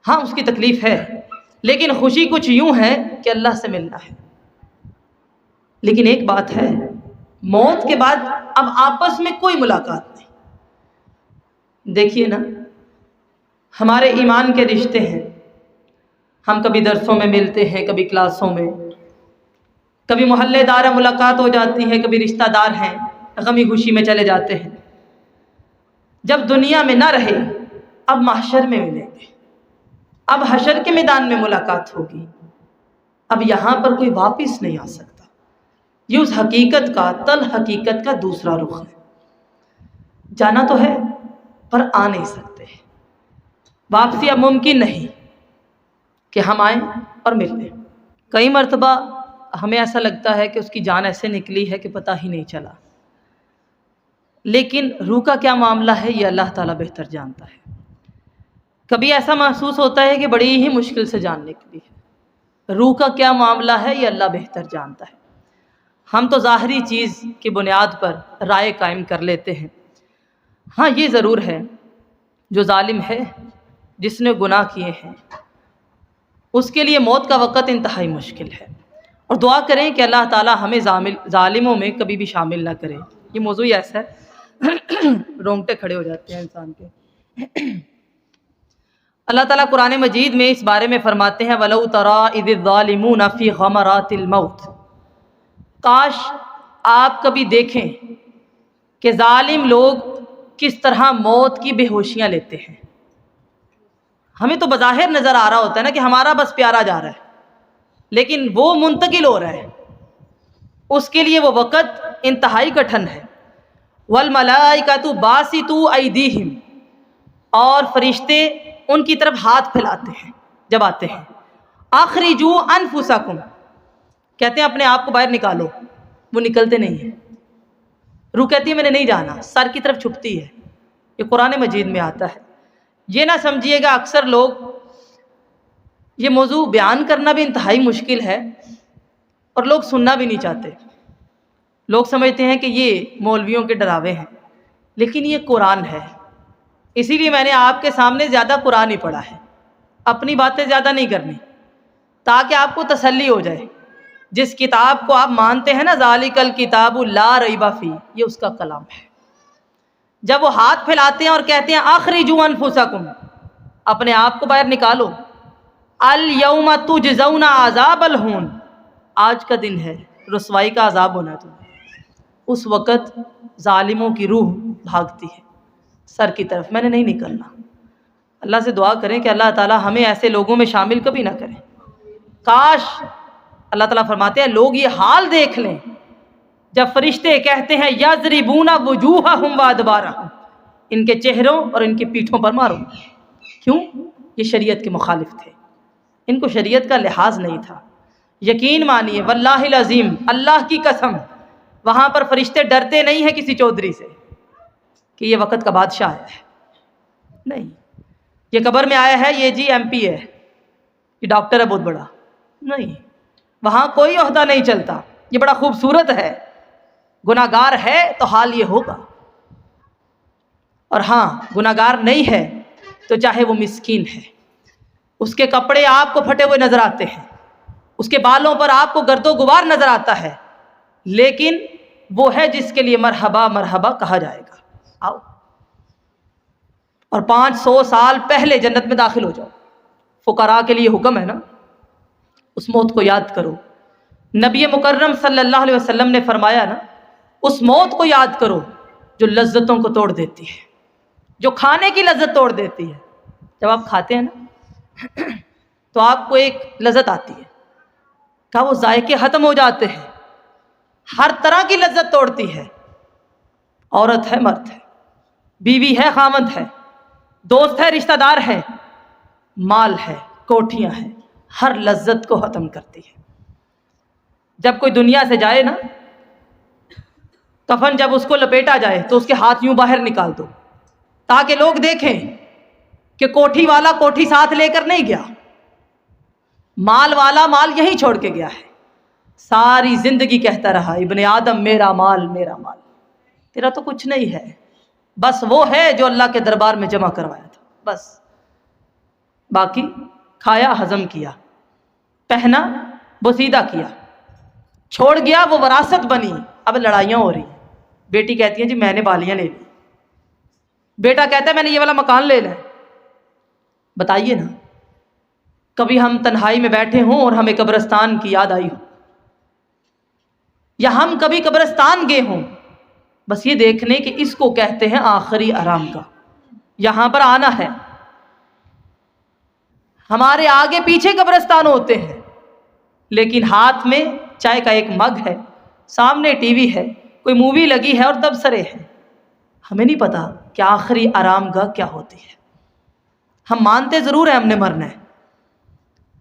ہاں اس کی تکلیف ہے، لیکن خوشی کچھ یوں ہے کہ اللہ سے ملنا ہے۔ لیکن ایک بات ہے، موت کے بعد اب آپس میں کوئی ملاقات نہیں۔ دیکھیے نا، ہمارے ایمان کے رشتے ہیں، ہم کبھی درسوں میں ملتے ہیں، کبھی کلاسوں میں، کبھی محلے دار ملاقات ہو جاتی ہے، کبھی رشتہ دار ہیں، غمی خوشی میں چلے جاتے ہیں۔ جب دنیا میں نہ رہے اب محشر میں ملیں گے، اب حشر کے میدان میں ملاقات ہوگی، اب یہاں پر کوئی واپس نہیں آ سکتا۔ یہ اس حقیقت کا، تل حقیقت کا دوسرا رخ ہے۔ جانا تو ہے پر آ نہیں سکتے، واپسی اب ممکن نہیں کہ ہم آئیں اور مل لیں۔ کئی مرتبہ ہمیں ایسا لگتا ہے کہ اس کی جان ایسے نکلی ہے کہ پتہ ہی نہیں چلا، لیکن روح کا کیا معاملہ ہے یہ اللہ تعالیٰ بہتر جانتا ہے۔ کبھی ایسا محسوس ہوتا ہے کہ بڑی ہی مشکل سے جان نکلی ہے، روح کا کیا معاملہ ہے یہ اللہ بہتر جانتا ہے۔ ہم تو ظاہری چیز کی بنیاد پر رائے قائم کر لیتے ہیں۔ ہاں یہ ضرور ہے، جو ظالم ہے، جس نے گناہ کیے ہیں، اس کے لیے موت کا وقت انتہائی مشکل ہے، اور دعا کریں کہ اللہ تعالیٰ ہمیں ظالموں میں کبھی بھی شامل نہ کرے۔ یہ موضوع ہی ایسا ہے رونگٹے کھڑے ہو جاتے ہیں انسان کے۔ اللہ تعالیٰ قرآن مجید میں اس بارے میں فرماتے ہیں وَلَوْ تَرَىٰ إِذِ الظَّالِمُونَ فِي غَمَرَاتِ الْمَوْتِ، کاش آپ کبھی دیکھیں کہ ظالم لوگ کس طرح موت کی بے ہوشیاں لیتے ہیں۔ ہمیں تو بظاہر نظر آ رہا ہوتا ہے نا کہ ہمارا بس پیارا جا رہا ہے، لیکن وہ منتقل ہو رہا ہے، اس کے لیے وہ وقت انتہائی کٹھن ہے۔ وَالْمَلَائِكَةُ بَاسِطُو أَيْدِيهِمْ، اور فرشتے ان کی طرف ہاتھ پھیلاتے ہیں جب آتے ہیں۔ أَخْرِجُوا أَنفُسَكُمْ، کہتے ہیں اپنے آپ کو باہر نکالو، وہ نکلتے نہیں ہیں۔ روح کہتی ہے میں نے نہیں جانا، سر کی طرف چھپتی ہے۔ یہ قرآن مجید میں آتا ہے۔ یہ نہ سمجھیے گا اکثر لوگ، یہ موضوع بیان کرنا بھی انتہائی مشکل ہے اور لوگ سننا بھی نہیں چاہتے۔ لوگ سمجھتے ہیں کہ یہ مولویوں کے ڈراوے ہیں، لیکن یہ قرآن ہے۔ اسی لیے میں نے آپ کے سامنے زیادہ قرآن ہی پڑھا ہے، اپنی باتیں زیادہ نہیں کرنی، تاکہ آپ کو تسلی ہو جائے۔ جس کتاب کو آپ مانتے ہیں نا ذالک الکتاب لا ریب فیہ، یہ اس کا کلام ہے۔ جب وہ ہاتھ پھیلاتے ہیں اور کہتے ہیں اخرجوا انفسکم، اپنے آپ کو باہر نکالو، الیوم تجزون عذاب الہون، آج کا دن ہے رسوائی کا عذاب ہونا ہے تمہیں۔ اس وقت ظالموں کی روح بھاگتی ہے سر کی طرف، میں نے نہیں نکلنا۔ اللہ سے دعا کریں کہ اللہ تعالی ہمیں ایسے لوگوں میں شامل کبھی نہ کریں۔ کاش، اللہ تعالیٰ فرماتے ہیں لوگ یہ حال دیکھ لیں جب فرشتے کہتے ہیں یضربون وجوہہم وادبارہم، ان کے چہروں اور ان کی پیٹھوں پر مارو۔ کیوں؟ یہ شریعت کے مخالف تھے، ان کو شریعت کا لحاظ نہیں تھا۔ یقین مانیے واللہ العظیم، اللہ کی قسم، وہاں پر فرشتے ڈرتے نہیں ہیں کسی چودھری سے کہ یہ وقت کا بادشاہ ہے، نہیں، یہ قبر میں آیا ہے، یہ جی ایم پی ہے، یہ ڈاکٹر ہے بہت بڑا، نہیں، وہاں کوئی عہدہ نہیں چلتا۔ یہ بڑا خوبصورت ہے، گناہگار ہے تو حال یہ ہوگا، اور ہاں گناہگار نہیں ہے تو چاہے وہ مسکین ہے، اس کے کپڑے آپ کو پھٹے ہوئے نظر آتے ہیں، اس کے بالوں پر آپ کو گرد و غبار نظر آتا ہے، لیکن وہ ہے جس کے لیے مرحبا مرحبا کہا جائے گا، آؤ اور 500 سال پہلے جنت میں داخل ہو جاؤ۔ فقراء کے لیے حکم ہے نا، اس موت کو یاد کرو۔ نبی مکرم صلی اللہ علیہ وسلم نے فرمایا نا، اس موت کو یاد کرو جو لذتوں کو توڑ دیتی ہے، جو کھانے کی لذت توڑ دیتی ہے۔ جب آپ کھاتے ہیں نا تو آپ کو ایک لذت آتی ہے، کیا وہ ذائقے ختم ہو جاتے ہیں، ہر طرح کی لذت توڑتی ہے. عورت ہے، مرد ہے، بیوی ہے، خامند ہے، دوست ہے، رشتہ دار ہے، مال ہے، کوٹھیاں ہیں، ہر لذت کو ختم کرتی ہے. جب کوئی دنیا سے جائے نا، کفن جب اس کو لپیٹا جائے تو اس کے ہاتھ یوں باہر نکال دو تاکہ لوگ دیکھیں کہ کوٹھی والا کوٹھی ساتھ لے کر نہیں گیا، مال والا مال یہیں چھوڑ کے گیا ہے. ساری زندگی کہتا رہا ابن آدم میرا مال میرا مال. تیرا تو کچھ نہیں ہے، بس وہ ہے جو اللہ کے دربار میں جمع کروایا تھا، بس. باقی کھایا، ہضم کیا، پہنا، بوسیدہ کیا، چھوڑ گیا، وہ وراثت بنی. اب لڑائیاں ہو رہی ہیں. بیٹی کہتی ہے جی میں نے بالیاں لے لی، بیٹا کہتا ہے میں نے یہ والا مکان لے لیا. بتائیے نا، کبھی ہم تنہائی میں بیٹھے ہوں اور ہمیں قبرستان کی یاد آئی ہو، یا ہم کبھی قبرستان گئے ہوں، بس یہ دیکھنے کہ اس کو کہتے ہیں آخری آرام کا، یہاں پر آنا ہے. ہمارے آگے پیچھے قبرستان ہوتے ہیں، لیکن ہاتھ میں چائے کا ایک مگ ہے، سامنے ٹی وی ہے، کوئی مووی لگی ہے اور تبصرے ہیں. ہمیں نہیں پتا کہ آخری آرام گاہ کیا ہوتی ہے. ہم مانتے ضرور ہیں ہم نے مرنا ہے،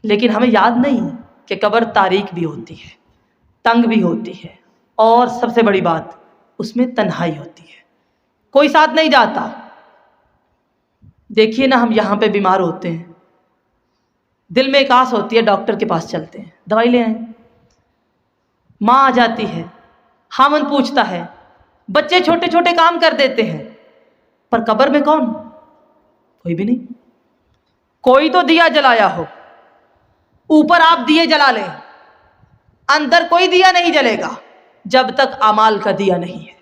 لیکن ہمیں یاد نہیں کہ قبر تاریک بھی ہوتی ہے، تنگ بھی ہوتی ہے، اور سب سے بڑی بات اس میں تنہائی ہوتی ہے، کوئی ساتھ نہیں جاتا. دیکھیے نا، ہم یہاں پہ بیمار ہوتے ہیں، دل میں ایک آس ہوتی ہے ڈاکٹر کے پاس چلتے ہیں، دوائی لے آئیں. ماں آ جاتی ہے، خامن پوچھتا ہے، بچے چھوٹے چھوٹے کام کر دیتے ہیں، پر قبر میں کون؟ کوئی بھی نہیں. کوئی تو دیا جلایا ہو، اوپر آپ دیے جلا لیں، اندر کوئی دیا نہیں جلے گا جب تک اعمال کا دیا نہیں ہے،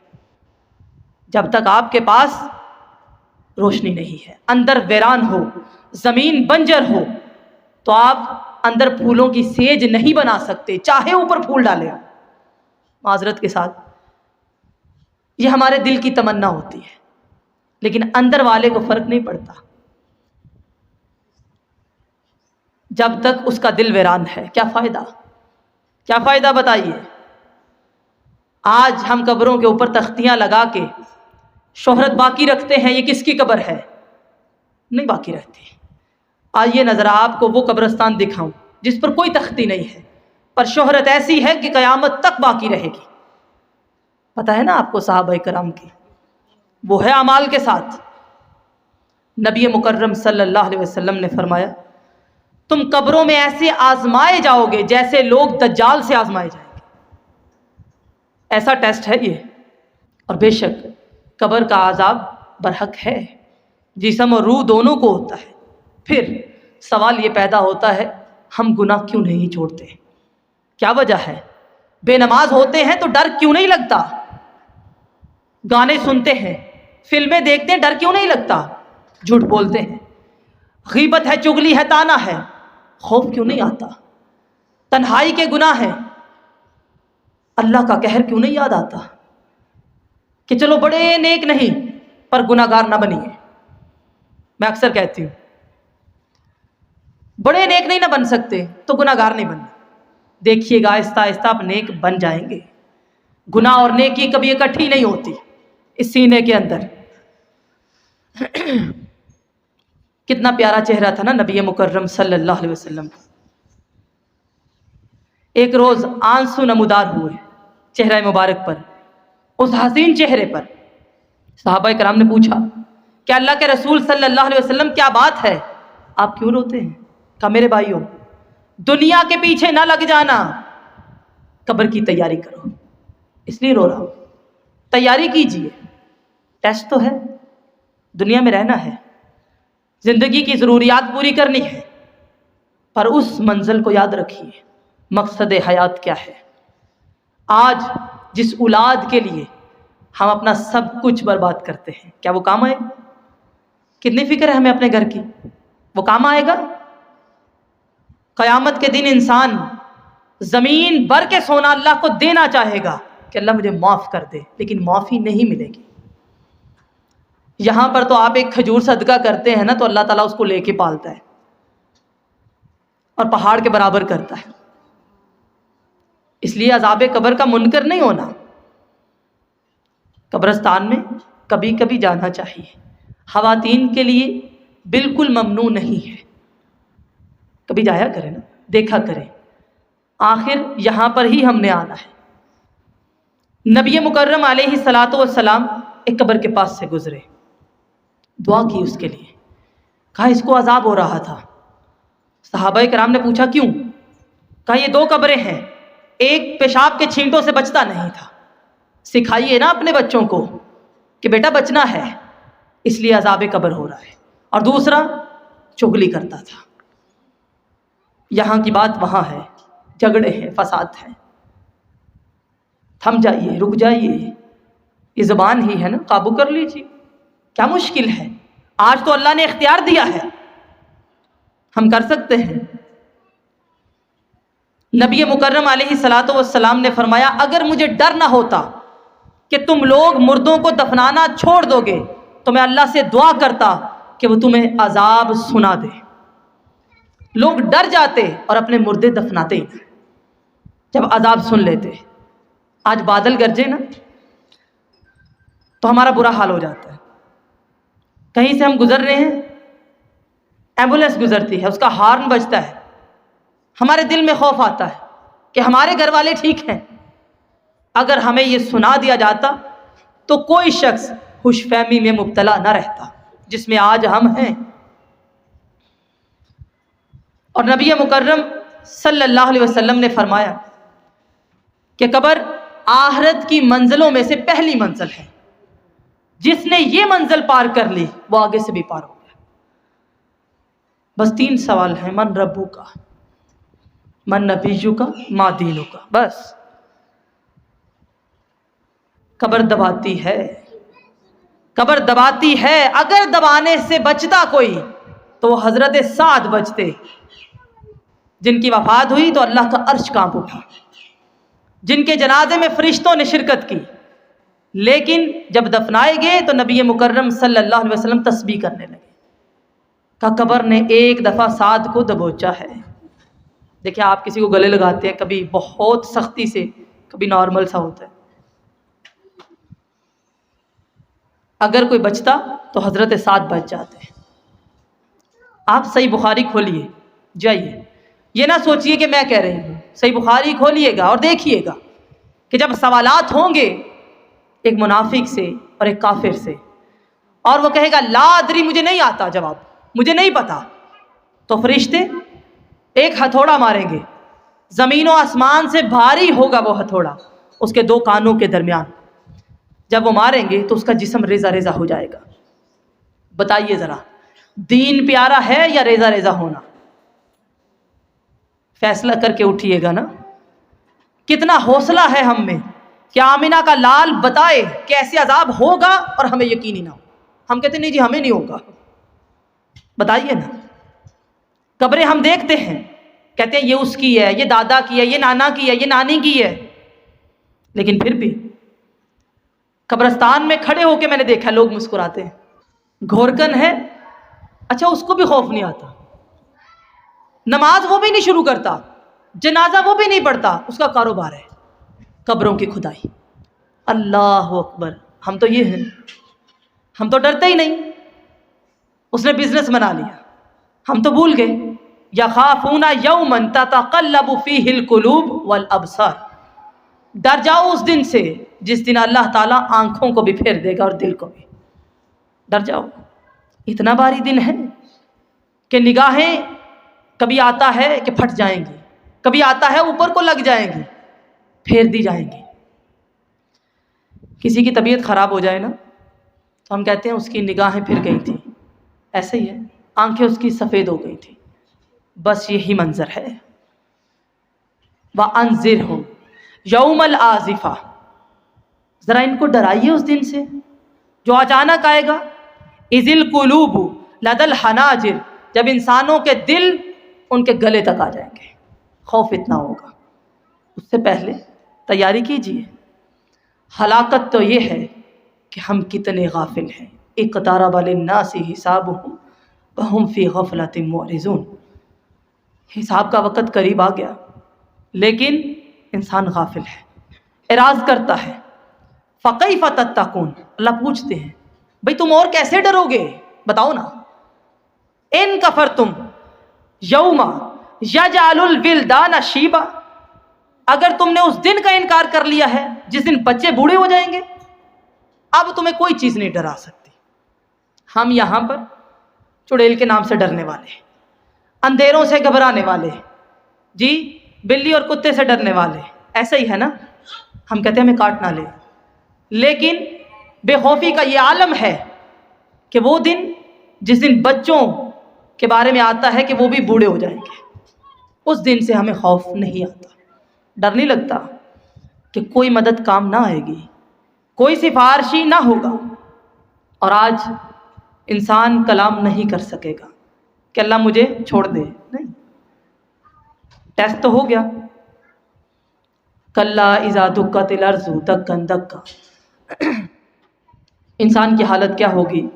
جب تک آپ کے پاس روشنی نہیں ہے. اندر ویران ہو، زمین بنجر ہو، تو آپ اندر پھولوں کی سیج نہیں بنا سکتے، چاہے اوپر پھول ڈالیں. معذرت کے ساتھ یہ ہمارے دل کی تمنا ہوتی ہے، لیکن اندر والے کو فرق نہیں پڑتا جب تک اس کا دل ویران ہے. کیا فائدہ؟ کیا فائدہ بتائیے؟ آج ہم قبروں کے اوپر تختیاں لگا کے شہرت باقی رکھتے ہیں. یہ کس کی قبر ہے؟ نہیں باقی رہتی. آئیے نظر آپ کو وہ قبرستان دکھاؤں جس پر کوئی تختی نہیں ہے، پر شہرت ایسی ہے کہ قیامت تک باقی رہے گی. پتہ ہے نا آپ کو صحابہ کرام کی، وہ ہے اعمال کے ساتھ. نبی مکرم صلی اللہ علیہ وسلم نے فرمایا تم قبروں میں ایسے آزمائے جاؤ گے جیسے لوگ دجال سے آزمائے جائیں گے. ایسا ٹیسٹ ہے یہ. اور بے شک قبر کا عذاب برحق ہے، جسم اور روح دونوں کو ہوتا ہے. پھر سوال یہ پیدا ہوتا ہے ہم گناہ کیوں نہیں چھوڑتے؟ کیا وجہ ہے؟ بے نماز ہوتے ہیں تو ڈر کیوں نہیں لگتا؟ گانے سنتے ہیں، فلمیں دیکھتے ہیں، ڈر کیوں نہیں لگتا؟ جھوٹ بولتے ہیں، غیبت ہے، چغلی ہے، تانا ہے، خوف کیوں نہیں آتا؟ تنہائی کے گناہ ہیں، اللہ کا قہر کیوں نہیں یاد آتا کہ چلو بڑے نیک نہیں پر گناہ گار نہ بنیے؟ میں اکثر کہتی ہوں بڑے نیک نہیں نہ بن سکتے تو گناہ گار نہیں بننا. دیکھیے گا آہستہ آہستہ آپ نیک بن جائیں گے. گناہ اور نیکی کبھی اکٹھی نہیں ہوتی اس سینے کے اندر. کتنا پیارا چہرہ تھا نا نبی مکرم صلی اللہ علیہ وسلم کا. ایک روز آنسو نمودار ہوئے چہرہ مبارک پر، اس حسین چہرے پر. صحابہ کرام نے پوچھا کہ اللہ کے رسول صلی اللہ علیہ وسلم کیا بات ہے، آپ کیوں روتے ہیں؟ کہا میرے بھائیوں، دنیا کے پیچھے نہ لگ جانا، قبر کی تیاری کرو، اس لیے رو رہا ہوں. تیاری کیجیے، ٹیسٹ تو ہے، دنیا میں رہنا ہے، زندگی کی ضروریات پوری کرنی ہے، پر اس منزل کو یاد رکھیے مقصد حیات کیا ہے. آج جس اولاد کے لیے ہم اپنا سب کچھ برباد کرتے ہیں، کیا وہ کام آئے گا؟ کتنی فکر ہے ہمیں اپنے گھر کی؟ وہ کام آئے گا؟ قیامت کے دن انسان زمین بھر کے سونا اللہ کو دینا چاہے گا کہ اللہ مجھے معاف کر دے، لیکن معافی نہیں ملے گی. یہاں پر تو آپ ایک کھجور صدقہ کرتے ہیں نا تو اللہ تعالیٰ اس کو لے کے پالتا ہے اور پہاڑ کے برابر کرتا ہے. اس لیے عذاب قبر کا منکر نہیں ہونا. قبرستان میں کبھی کبھی جانا چاہیے. خواتین کے لیے بالکل ممنوع نہیں ہے. کبھی جایا کریں نا, دیکھا کریں. آخر یہاں پر ہی ہم نے آنا ہے. نبی مکرم علیہ الصلاۃ والسلام ایک قبر کے پاس سے گزرے, دعا کی اس کے لیے. کہا اس کو عذاب ہو رہا تھا. صحابہ کرام نے پوچھا کیوں؟ کہا یہ 2 قبریں ہیں, ایک پیشاب کے چھینٹوں سے بچتا نہیں تھا, سکھائیے نا اپنے بچوں کو کہ بیٹا بچنا ہے, اس لیے عذاب قبر ہو رہا ہے. اور دوسرا چغلی کرتا تھا. یہاں کی بات وہاں ہے, جھگڑے ہیں, فساد ہیں. تھم جائیے, رک جائیے, یہ زبان ہی ہے نا, قابو کر لیجیے. کیا مشکل ہے؟ آج تو اللہ نے اختیار دیا ہے, ہم کر سکتے ہیں. نبی مکرم علیہ الصلاۃ والسلام نے فرمایا اگر مجھے ڈر نہ ہوتا کہ تم لوگ مردوں کو دفنانا چھوڑ دو گے تو میں اللہ سے دعا کرتا کہ وہ تمہیں عذاب سنا دے. لوگ ڈر جاتے اور اپنے مردے دفناتے ہی نہیں, جب عذاب سن لیتے. آج بادل گرجے نا تو ہمارا برا حال ہو جاتا ہے. کہیں سے ہم گزر رہے ہیں, ایمبولینس گزرتی ہے, اس کا ہارن بجتا ہے, ہمارے دل میں خوف آتا ہے کہ ہمارے گھر والے ٹھیک ہیں. اگر ہمیں یہ سنا دیا جاتا تو کوئی شخص خوش فہمی میں مبتلا نہ رہتا جس میں آج ہم ہیں. اور نبی مکرم صلی اللہ علیہ وسلم نے فرمایا کہ قبر آخرت کی منزلوں میں سے پہلی منزل ہے. جس نے یہ منزل پار کر لی وہ آگے سے بھی پار ہو گیا. بس 3 سوال ہیں, من ربو کا, من نبیو کا, ما دینو کا. بس قبر دباتی ہے, قبر دباتی ہے. اگر دبانے سے بچتا کوئی تو وہ حضرت سعد بچتے, جن کی وفات ہوئی تو اللہ کا عرش کانپ اٹھا, جن کے جنازے میں فرشتوں نے شرکت کی. لیکن جب دفنائے گئے تو نبی مکرم صلی اللہ علیہ وسلم تسبیح کرنے لگے. کہ قبر نے ایک دفعہ سعد کو دبوچا ہے. دیکھیں آپ کسی کو گلے لگاتے ہیں, کبھی بہت سختی سے, کبھی نارمل سا ہوتا ہے. اگر کوئی بچتا تو حضرت سعد بچ جاتے ہیں. آپ صحیح بخاری کھولیے, جائیے, یہ نہ سوچئے کہ میں کہہ رہی ہوں. صحیح بخاری کھولیے گا اور دیکھیے گا کہ جب سوالات ہوں گے ایک منافق سے اور ایک کافر سے, اور وہ کہے گا لا ادری, مجھے نہیں آتا جواب, مجھے نہیں پتا, تو فرشتے ایک ہتھوڑا ماریں گے. زمین و آسمان سے بھاری ہوگا وہ ہتھوڑا اس کے 2 کانوں کے درمیان. جب وہ ماریں گے تو اس کا جسم ریزہ ریزہ ہو جائے گا. بتائیے ذرا, دین پیارا ہے یا ریزہ ریزہ ہونا؟ فیصلہ کر کے اٹھیے گا نا. کتنا حوصلہ ہے ہم میں کہ آمینہ کا لال بتائے کہ ایسے عذاب ہوگا اور ہمیں یقین ہی نہ ہو. ہم کہتے نہیں جی ہمیں نہیں ہوگا. بتائیے نا. قبریں ہم دیکھتے ہیں, کہتے ہیں یہ اس کی ہے, یہ دادا کی ہے, یہ نانا کی ہے, یہ نانی کی ہے. لیکن پھر بھی قبرستان میں کھڑے ہو کے میں نے دیکھا لوگ مسکراتے ہیں. گھورکن ہے, اچھا اس کو بھی خوف نہیں آتا, نماز وہ بھی نہیں شروع کرتا, جنازہ وہ بھی نہیں پڑھتا, اس کا کاروبار ہے قبروں کی کھدائی. اللہ اکبر. ہم تو یہ ہیں, ہم تو ڈرتے ہی نہیں. اس نے بزنس بنا لیا, ہم تو بھول گئے. یخافون یوما تتقلب فیہ القلوب والابصار. ڈر جاؤ اس دن سے جس دن اللہ تعالیٰ آنکھوں کو بھی پھیر دے گا اور دل کو بھی. ڈر جاؤ. اتنا باری دن ہے کہ نگاہیں کبھی آتا ہے کہ پھٹ جائیں گی, کبھی آتا ہے اوپر کو لگ جائیں گی, پھیر دی جائیں گی. کسی کی طبیعت خراب ہو جائے نا تو ہم کہتے ہیں اس کی نگاہیں پھر گئی تھیں. ایسے ہی ہے, آنکھیں اس کی سفید ہو گئی تھیں. بس یہی منظر ہے. وَأَنذِرْهُمْ یوم الآزفہ. ذرا ان کو ڈرائیے اس دن سے جو اچانک آئے گا. اذ القلوب لدى الحناجر. جب انسانوں کے دل ان کے گلے تک آ جائیں گے. خوف اتنا ہوگا. اس سے پہلے تیاری کیجیے. ہلاکت تو یہ ہے کہ ہم کتنے غافل ہیں. اقترب للناس حسابهم وهم فی غفلة معرضون. حساب کا وقت قریب آ گیا لیکن انسان غافل ہے، اعراض کرتا ہے۔ فَكَيْفَ تَتَّقُونَ، اللہ پوچھتے ہیں بھئی تم اور کیسے ڈرو گے، بتاؤ نا۔ اِن کفرتم یوم یجعل الولدان شیبا، اگر تم نے اس دن کا انکار کر لیا ہے جس دن بچے بوڑھے ہو جائیں گے، اب تمہیں کوئی چیز نہیں ڈرا سکتی۔ ہم یہاں پر چڑیل کے نام سے ڈرنے والے، اندھیروں سے گھبرانے والے، جی بلی اور کتے سے ڈرنے والے، ایسا ہی ہے نا۔ ہم کہتے ہیں ہمیں کاٹ نہ لے، لیکن بے خوفی کا یہ عالم ہے کہ وہ دن جس دن بچوں کے بارے میں آتا ہے کہ وہ بھی بوڑھے ہو جائیں گے، اس دن سے ہمیں خوف نہیں آتا، ڈر نہیں لگتا کہ کوئی مدد کام نہ آئے گی، کوئی سفارشی نہ ہوگا۔ اور آج انسان کلام نہیں کر سکے گا کہ اللہ مجھے چھوڑ دے، نہیں، ٹیسٹ تو ہو گیا۔ کلا اذا دکت الارض دکا دکا، انسان کی حالت کیا ہوگی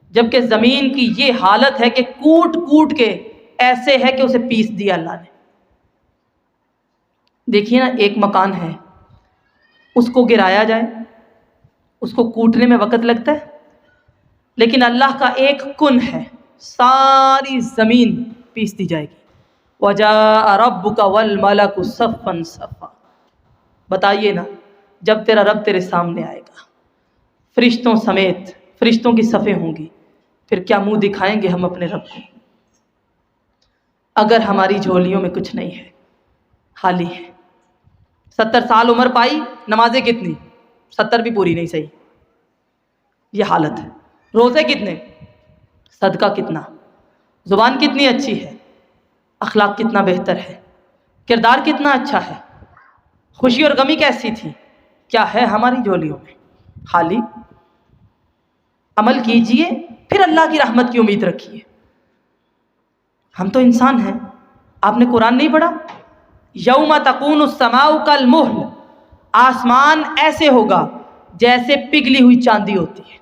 جبکہ زمین کی یہ حالت ہے کہ کوٹ کوٹ کے ایسے ہے کہ اسے پیس دیا اللہ نے۔ دیکھیے نا، ایک مکان ہے، اس کو گرایا جائے، اس کو کوٹنے میں وقت لگتا ہے، لیکن اللہ کا ایک کن ہے، ساری زمین پیس دی جائے گی۔ وَجَاءَ رَبُّكَ وَالْمَلَكُ صَفًّا صَفًّا، بتائیے نا، جب تیرا رب تیرے سامنے آئے گا فرشتوں سمیت، فرشتوں کی صفیں ہوں گی، پھر کیا منہ دکھائیں گے ہم اپنے رب کو؟ اگر ہماری جھولیوں میں کچھ نہیں ہے، خالی ہے۔ 70 سال عمر پائی، نمازیں کتنی؟ 70 بھی پوری نہیں صحیح، یہ حالت ہے۔ روزے کتنے؟ صدقہ کتنا؟ زبان کتنی اچھی ہے، اخلاق کتنا بہتر ہے، کردار کتنا اچھا ہے، خوشی اور غمی کیسی تھی، کیا ہے ہماری جھولیوں میں؟ خالی۔ عمل کیجئے، پھر اللہ کی رحمت کی امید رکھیے۔ ہم تو انسان ہیں، آپ نے قرآن نہیں پڑھا؟ یوم تکون السماء کالمہل، آسمان ایسے ہوگا جیسے پگھلی ہوئی چاندی ہوتی ہے۔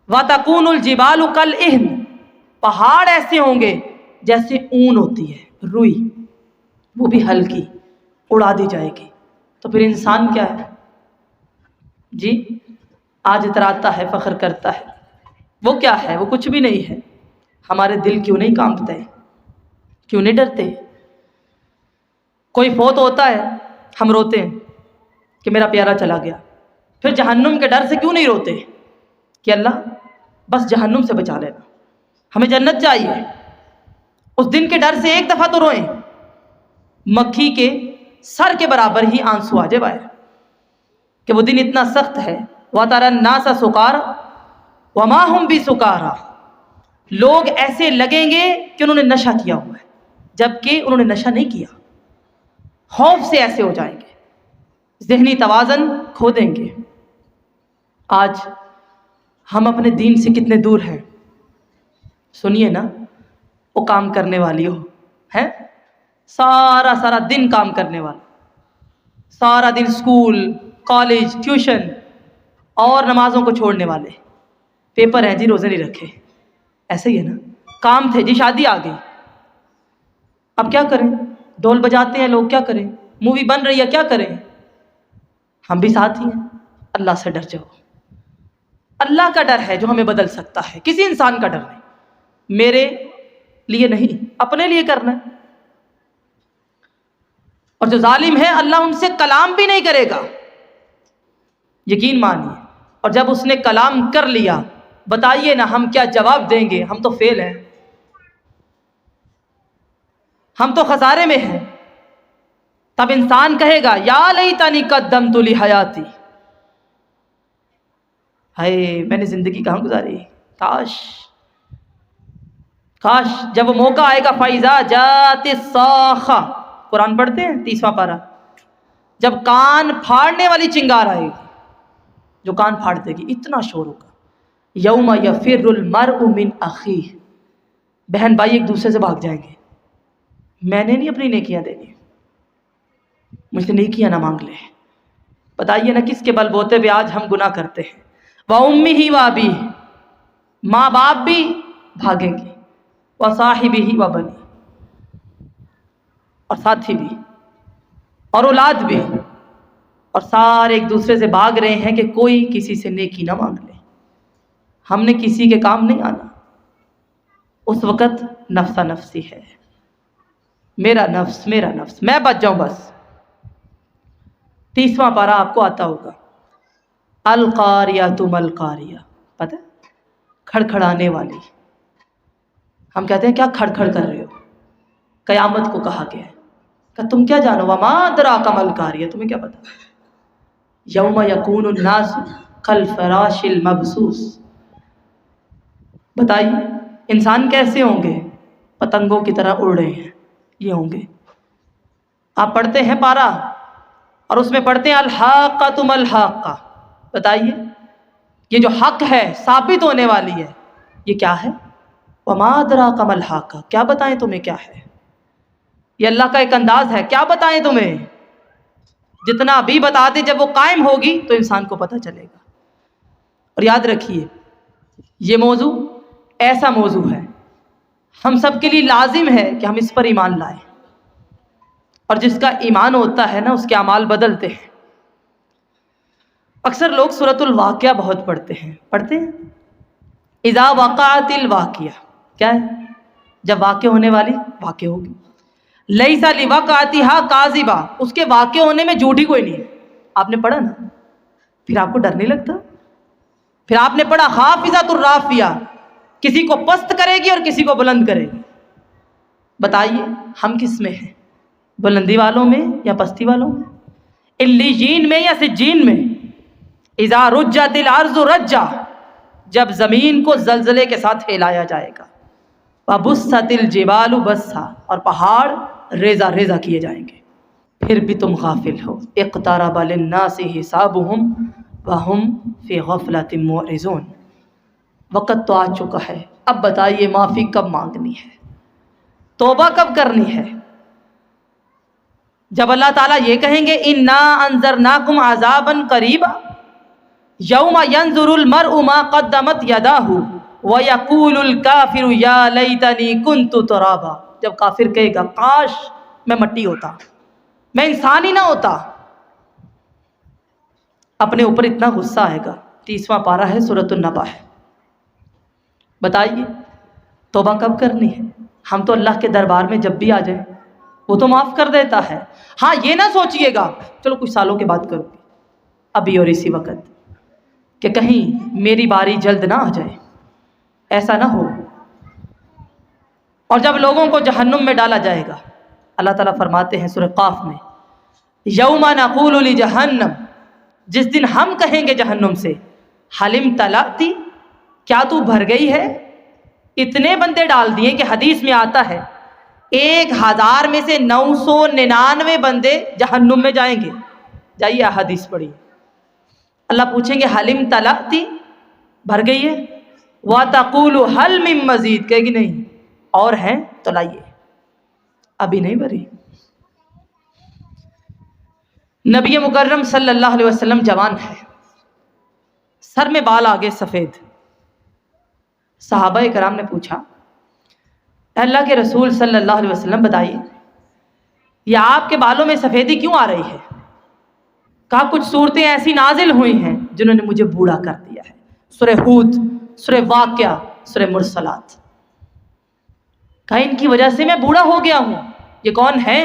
وَتَكُونُ الْجِبَالُ كَالْعِهْنِ، پہاڑ ایسے ہوں گے جیسے اون ہوتی ہے، روئی، وہ بھی ہلکی، اڑا دی جائے گی۔ تو پھر انسان کیا ہے؟ جی آج اتراتا ہے، فخر کرتا ہے، وہ کیا ہے؟ وہ کچھ بھی نہیں ہے۔ ہمارے دل کیوں نہیں کانپتے؟ کیوں نہیں ڈرتے؟ کوئی فوت ہوتا ہے، ہم روتے ہیں کہ میرا پیارا چلا گیا، پھر جہنم کے ڈر سے کیوں نہیں روتے کہ اللہ بس جہنم سے بچا لینا، ہمیں جنت چاہیے؟ اس دن کے ڈر سے ایک دفعہ تو روئیں، مکھی کے سر کے برابر ہی آنسو آ جائے باہر کہ وہ دن اتنا سخت ہے۔ وَتَرَى النَّاسَ سُكَارَىٰ وَمَا هُمْ بِسُكَارَىٰ، لوگ ایسے لگیں گے کہ انہوں نے نشہ کیا ہوا ہے جبکہ انہوں نے نشہ نہیں کیا، خوف سے ایسے ہو جائیں گے، ذہنی توازن کھو دیں گے۔ آج ہم اپنے دین سے کتنے دور ہیں؟ سنیے نا، وہ کام کرنے والی ہو ہے، سارا دن کام کرنے والا، سارا دن اسکول، کالج، ٹیوشن اور نمازوں کو چھوڑنے والے، پیپر ہیں جی روزے نہیں رکھے، ایسے ہی ہے نا۔ کام تھے جی، شادی آ گئی، اب کیا کریں؟ ڈھول بجاتے ہیں لوگ، کیا کریں؟ مووی بن رہی ہے، کیا کریں؟ ہم بھی ساتھ ہی ہیں۔ اللہ سے ڈر جاؤ، اللہ کا ڈر ہے جو ہمیں بدل سکتا ہے، کسی انسان کا ڈر نہیں۔ میرے لیے نہیں، اپنے لیے کرنا ہے۔ اور جو ظالم ہے اللہ ان سے کلام بھی نہیں کرے گا، یقین مانیے۔ اور جب اس نے کلام کر لیا، بتائیے نا ہم کیا جواب دیں گے؟ ہم تو فیل ہیں، ہم تو خسارے میں ہیں۔ تب انسان کہے گا یا لیتنی قدمت لحیاتی، ہائے میں نے زندگی کہاں گزاری، کاش جب وہ موقع آئے گا۔ فَإِذَا جَاءَتِ الصَّاخَّةُ، قرآن پڑھتے ہیں 30واں پارہ، جب کان پھاڑنے والی چنگار آئے گی، جو کان پھاڑ دے گی، اتنا شور ہوگا۔ یوم یفر المرء من اخیہ، بہن بھائی ایک دوسرے سے بھاگ جائیں گے، میں نے نہیں اپنی نیکیاں دینی، مجھ سے نیکیاں نہ مانگ لے۔ بتائیے نا کس کے بل بوتے پہ آج ہم گناہ کرتے ہیں۔ وَأُمِّهِ وَأَبِيهِ، ماں باپ بھی بھاگیں گے، وَصَاحِبِهِ وَبَنِيهِ، اور ساتھی بھی۔ اور اولاد بھی، اور سارے ایک دوسرے سے بھاگ رہے ہیں کہ کوئی کسی سے نیکی نہ مانگ لے، ہم نے کسی کے کام نہیں آنا۔ اس وقت نفسا نفسی ہے، میرا نفس میرا نفس، میں بچ جاؤں بس۔ 30واں پارہ آپ کو آتا ہوگا، القاریہ تم القاریہ، پتہ ہے کھڑکھڑانے والی۔ ہم کہتے ہیں کیا کھڑکھڑ کر رہے ہو؟ قیامت کو کہا گیا ہے کہ تم کیا جانو، وما ادراک ما القاریہ، تمہیں کیا پتا؟ یوم یکون الناس کالفراش المبثوث، بتائیے انسان کیسے ہوں گے؟ پتنگوں کی طرح اڑ رہے ہیں، یہ ہوں گے۔ آپ پڑھتے ہیں پارہ اور اس میں پڑھتے ہیں الحاقۃ ما الحاقہ، بتائیے یہ جو حق ہے ثابت ہونے والی ہے، یہ کیا ہے؟ وما ادراک ما الحاقہ، کیا بتائیں تمہیں کیا ہے؟ یہ اللہ کا ایک انداز ہے، کیا بتائیں تمہیں؟ جتنا بھی بتا دے جب وہ قائم ہوگی تو انسان کو پتہ چلے گا۔ اور یاد رکھیے یہ موضوع ایسا موضوع ہے، ہم سب کے لیے لازم ہے کہ ہم اس پر ایمان لائیں، اور جس کا ایمان ہوتا ہے نا اس کے اعمال بدلتے ہیں۔ اکثر لوگ سورۃ الواقعہ بہت پڑھتے ہیں، اذا وقعت الواقعہ، کیا ہے؟ جب واقع ہونے والی واقع ہوگی۔ لیس لوقعتھا کاذبہ، اس کے واقع ہونے میں جھوٹ ہی کوئی نہیں ہے۔ آپ نے پڑھا نا، پھر آپ کو ڈر نہیں لگتا؟ پھر آپ نے پڑھا خافضۃ الرافعہ، کسی کو پست کرے گی اور کسی کو بلند کرے گی۔ بتائیے ہم کس میں ہیں، بلندی والوں میں یا پستی والوں میں؟ علیین میں یا سجین میں؟ اذا رجت الارض رجا، جب زمین کو زلزلے کے ساتھ ہلایا جائے گا، وبست الجبال بسا، اور پہاڑ ریزہ ریزہ کیے جائیں گے، پھر بھی تم غافل ہو۔ اقترب للناس حسابهم وهم فی غفلۃ معرضون، وقت تو آ چکا ہے، اب بتائیے معافی کب مانگنی ہے، توبہ کب کرنی ہے؟ جب اللہ تعالیٰ یہ کہیں گے انا انذرناکم عذابا قریبا یوم ینظر المرء ما قدمت یداہ ویقول الکافر یا لیتنی کنت ترابا، جب کافر کہے گا کاش میں مٹی ہوتا، میں انسان ہی نہ ہوتا، اپنے اوپر اتنا غصہ آئے گا۔ 30واں پارہ ہے، سورۃ النبأ ہے۔ بتائیے توبہ کب کرنی ہے؟ ہم تو اللہ کے دربار میں جب بھی آ جائیں وہ تو معاف کر دیتا ہے۔ ہاں یہ نہ سوچئے گا چلو کچھ سالوں کے بعد کروں گی، ابھی اور اسی وقت، کہ کہیں میری باری جلد نہ آ جائے، ایسا نہ ہو۔ اور جب لوگوں کو جہنم میں ڈالا جائے گا، اللہ تعالیٰ فرماتے ہیں سورہ قاف میں، یوم نقول لجہنم، جس دن ہم کہیں گے جہنم سے حل امتلأتی، کیا تو بھر گئی ہے؟ اتنے بندے ڈال دیے کہ حدیث میں آتا ہے 1000 میں سے 999 بندے جہنم میں جائیں گے۔ جائیے احادیث پڑھیے، اللہ پوچھیں گے حل امتلأتی، بھر گئی ہے؟ وَتَقُولُ هَلْ مِن مَزِيد، کہے گی نہیں اور ہیں تو لائیے، ابھی نہیں بھری۔ نبی مکرم صلی اللہ علیہ وسلم جوان ہے، سر میں بال آگے سفید۔ صحابہ کرام نے پوچھا اے اللہ کے رسول صلی اللہ علیہ وسلم بتائیے یہ آپ کے بالوں میں سفیدی کیوں آ رہی ہے؟ کہا کچھ صورتیں ایسی نازل ہوئی ہیں جنہوں نے مجھے بوڑھا کر دیا ہے، سورہ ہود، سورہ واقعہ، سورہ مرسلات۔ کہا ان کی وجہ سے میں بوڑھا ہو گیا ہوں۔ یہ کون ہیں؟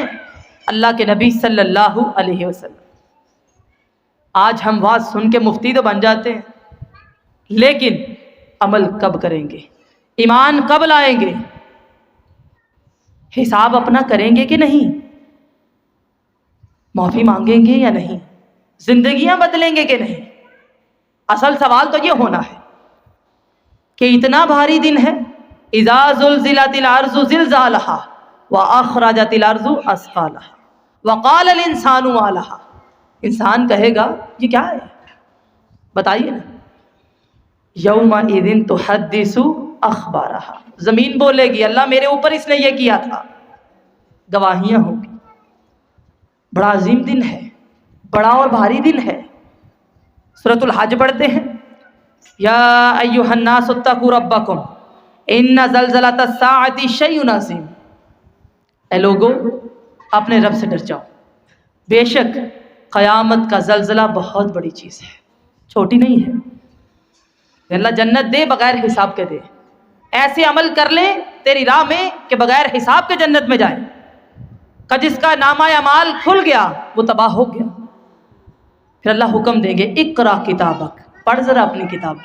اللہ کے نبی صلی اللہ علیہ وسلم۔ آج ہم واز سن کے مفتی تو بن جاتے ہیں، لیکن عمل کب کریں گے؟ ایمان کب لائیں گے؟ حساب اپنا کریں گے کہ نہیں؟ معافی مانگیں گے یا نہیں؟ زندگیاں بدلیں گے کہ نہیں؟ اصل سوال تو یہ ہونا ہے کہ اتنا بھاری دن ہے، اذا زلزلت الارض زلزالہا واخرجت الارض اثقالہا وقال الانسان ما لہا، انسان کہے گا یہ کیا ہے؟ بتائیے نا، یومئذ تحدث اخبارہا، زمین بولے گی اللہ میرے اوپر اس نے یہ کیا تھا، گواہیاں ہوں گی۔ بڑا عظیم دن ہے، بڑا اور بھاری دن ہے۔ سورۃ الحج پڑھتے ہیں، یا ایھا الناس اتقوا ربکم ان زلزلۃ الساعۃ شیء عظیم، اے لوگو اپنے رب سے ڈر جاؤ، بے شک قیامت کا زلزلہ بہت بڑی چیز ہے، چھوٹی نہیں ہے۔ اللہ جنت دے بغیر حساب کے دے، ایسے عمل کر لے تیری راہ میں کہ بغیر حساب کے جنت میں جائے، کہ جس کا نامہ اعمال کھل گیا وہ تباہ ہو گیا۔ پھر اللہ حکم دیں گے اقرا کتابک، پڑھ ذرا اپنی کتاب،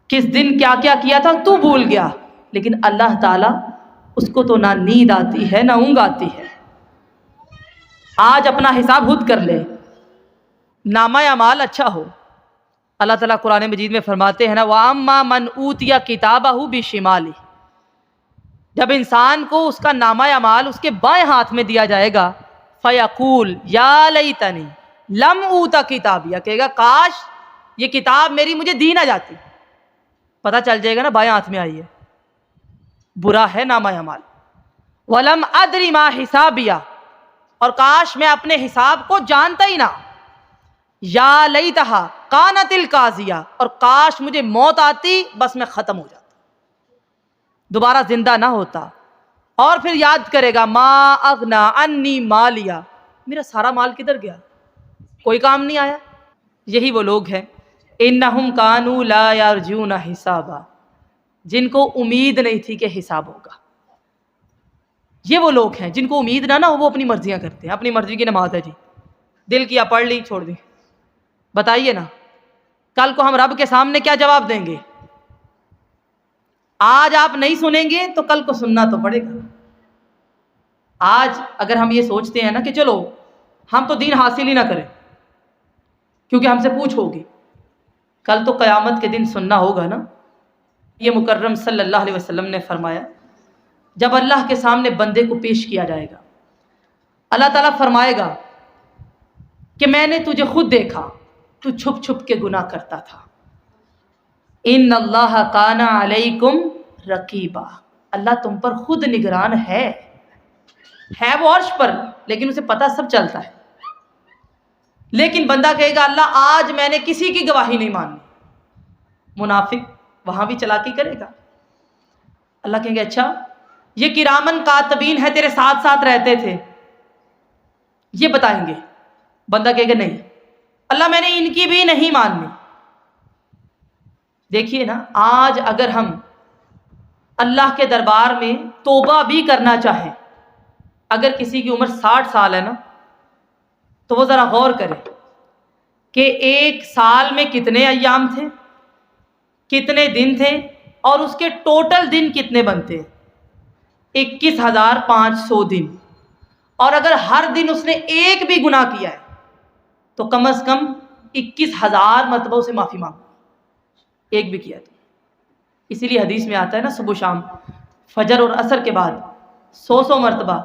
کس دن کیا کیا کیا تھا تو بھول گیا، لیکن اللہ تعالیٰ اس کو تو نہ نیند آتی ہے نہ اونگ آتی ہے۔ آج اپنا حساب خود کر لے، نامہ اعمال اچھا ہو۔ اللہ تعالیٰ قرآن مجید میں فرماتے ہیں نا وَأَمَّا مَنْ أُوتِيَ كِتَابَهُ بِشِمَالِهِ، جب انسان کو اس کا نامہ اعمال اس کے بائیں ہاتھ میں دیا جائے گا فَيَقُولُ يَا لَيْتَنِي لَمْ أُوتَ كِتَابِيَهْ، کہے گا کاش یہ کتاب میری مجھے دی نہ جاتی۔ پتہ چل جائے گا نا بائیں ہاتھ میں آئی ہے، برا ہے نامہ اعمال۔ وَلَمْ أَدْرِ مَا حِسَابِيَهْ، اور کاش میں اپنے حساب کو جانتا ہی نہ۔ یا لیتہا کانت القاضیہ، اور کاش مجھے موت آتی بس میں ختم ہو جاتا، دوبارہ زندہ نہ ہوتا۔ اور پھر یاد کرے گا ما اغنا انی مالیہ، میرا سارا مال کدھر گیا، کوئی کام نہیں آیا۔ یہی وہ لوگ ہیں انہم کانوا لا یرجون حسابا، جن کو امید نہیں تھی کہ حساب ہوگا۔ یہ وہ لوگ ہیں جن کو امید نہ ہو، وہ اپنی مرضیاں کرتے ہیں، اپنی مرضی کی نماز ہے جی، دل کیا پڑھ لی چھوڑ دی۔ بتائیے نا کل کو ہم رب کے سامنے کیا جواب دیں گے؟ آج آپ نہیں سنیں گے تو کل کو سننا تو پڑے گا۔ آج اگر ہم یہ سوچتے ہیں نا کہ چلو ہم تو دین حاصل ہی نہ کریں کیونکہ ہم سے پوچھ ہوگی، کل تو قیامت کے دن سننا ہوگا نا۔ یہ مکرم صلی اللہ علیہ وسلم نے فرمایا جب اللہ کے سامنے بندے کو پیش کیا جائے گا، اللہ تعالیٰ فرمائے گا کہ میں نے تجھے خود دیکھا، تو چھپ چھپ کے گناہ کرتا تھا۔ ان اللہ کان علیکم رقیبا، اللہ تم پر خود نگران ہے وہ عرش پر، لیکن اسے پتہ سب چلتا ہے۔ لیکن بندہ کہے گا اللہ آج میں نے کسی کی گواہی نہیں مانی۔ منافق وہاں بھی چلاکی کرے گا۔ اللہ کہیں گے اچھا یہ کرامن کاتبین ہے تیرے ساتھ ساتھ رہتے تھے، یہ بتائیں گے۔ بندہ کہے گا نہیں اللہ میں نے ان کی بھی نہیں ماننی۔ دیکھیے نا آج اگر ہم اللہ کے دربار میں توبہ بھی کرنا چاہیں، اگر کسی کی عمر 60 سال ہے نا تو وہ ذرا غور کرے کہ ایک سال میں کتنے ایام تھے، کتنے دن تھے، اور اس کے ٹوٹل دن کتنے بنتے ہیں؟ 21,500 دن۔ اور اگر ہر دن اس نے ایک بھی گناہ کیا ہے تو کم از کم 21,000 مرتبہ اسے معافی مانگو، ایک بھی کیا تو۔ اسی لیے حدیث میں آتا ہے نا صبح شام فجر اور عصر کے بعد 100 مرتبہ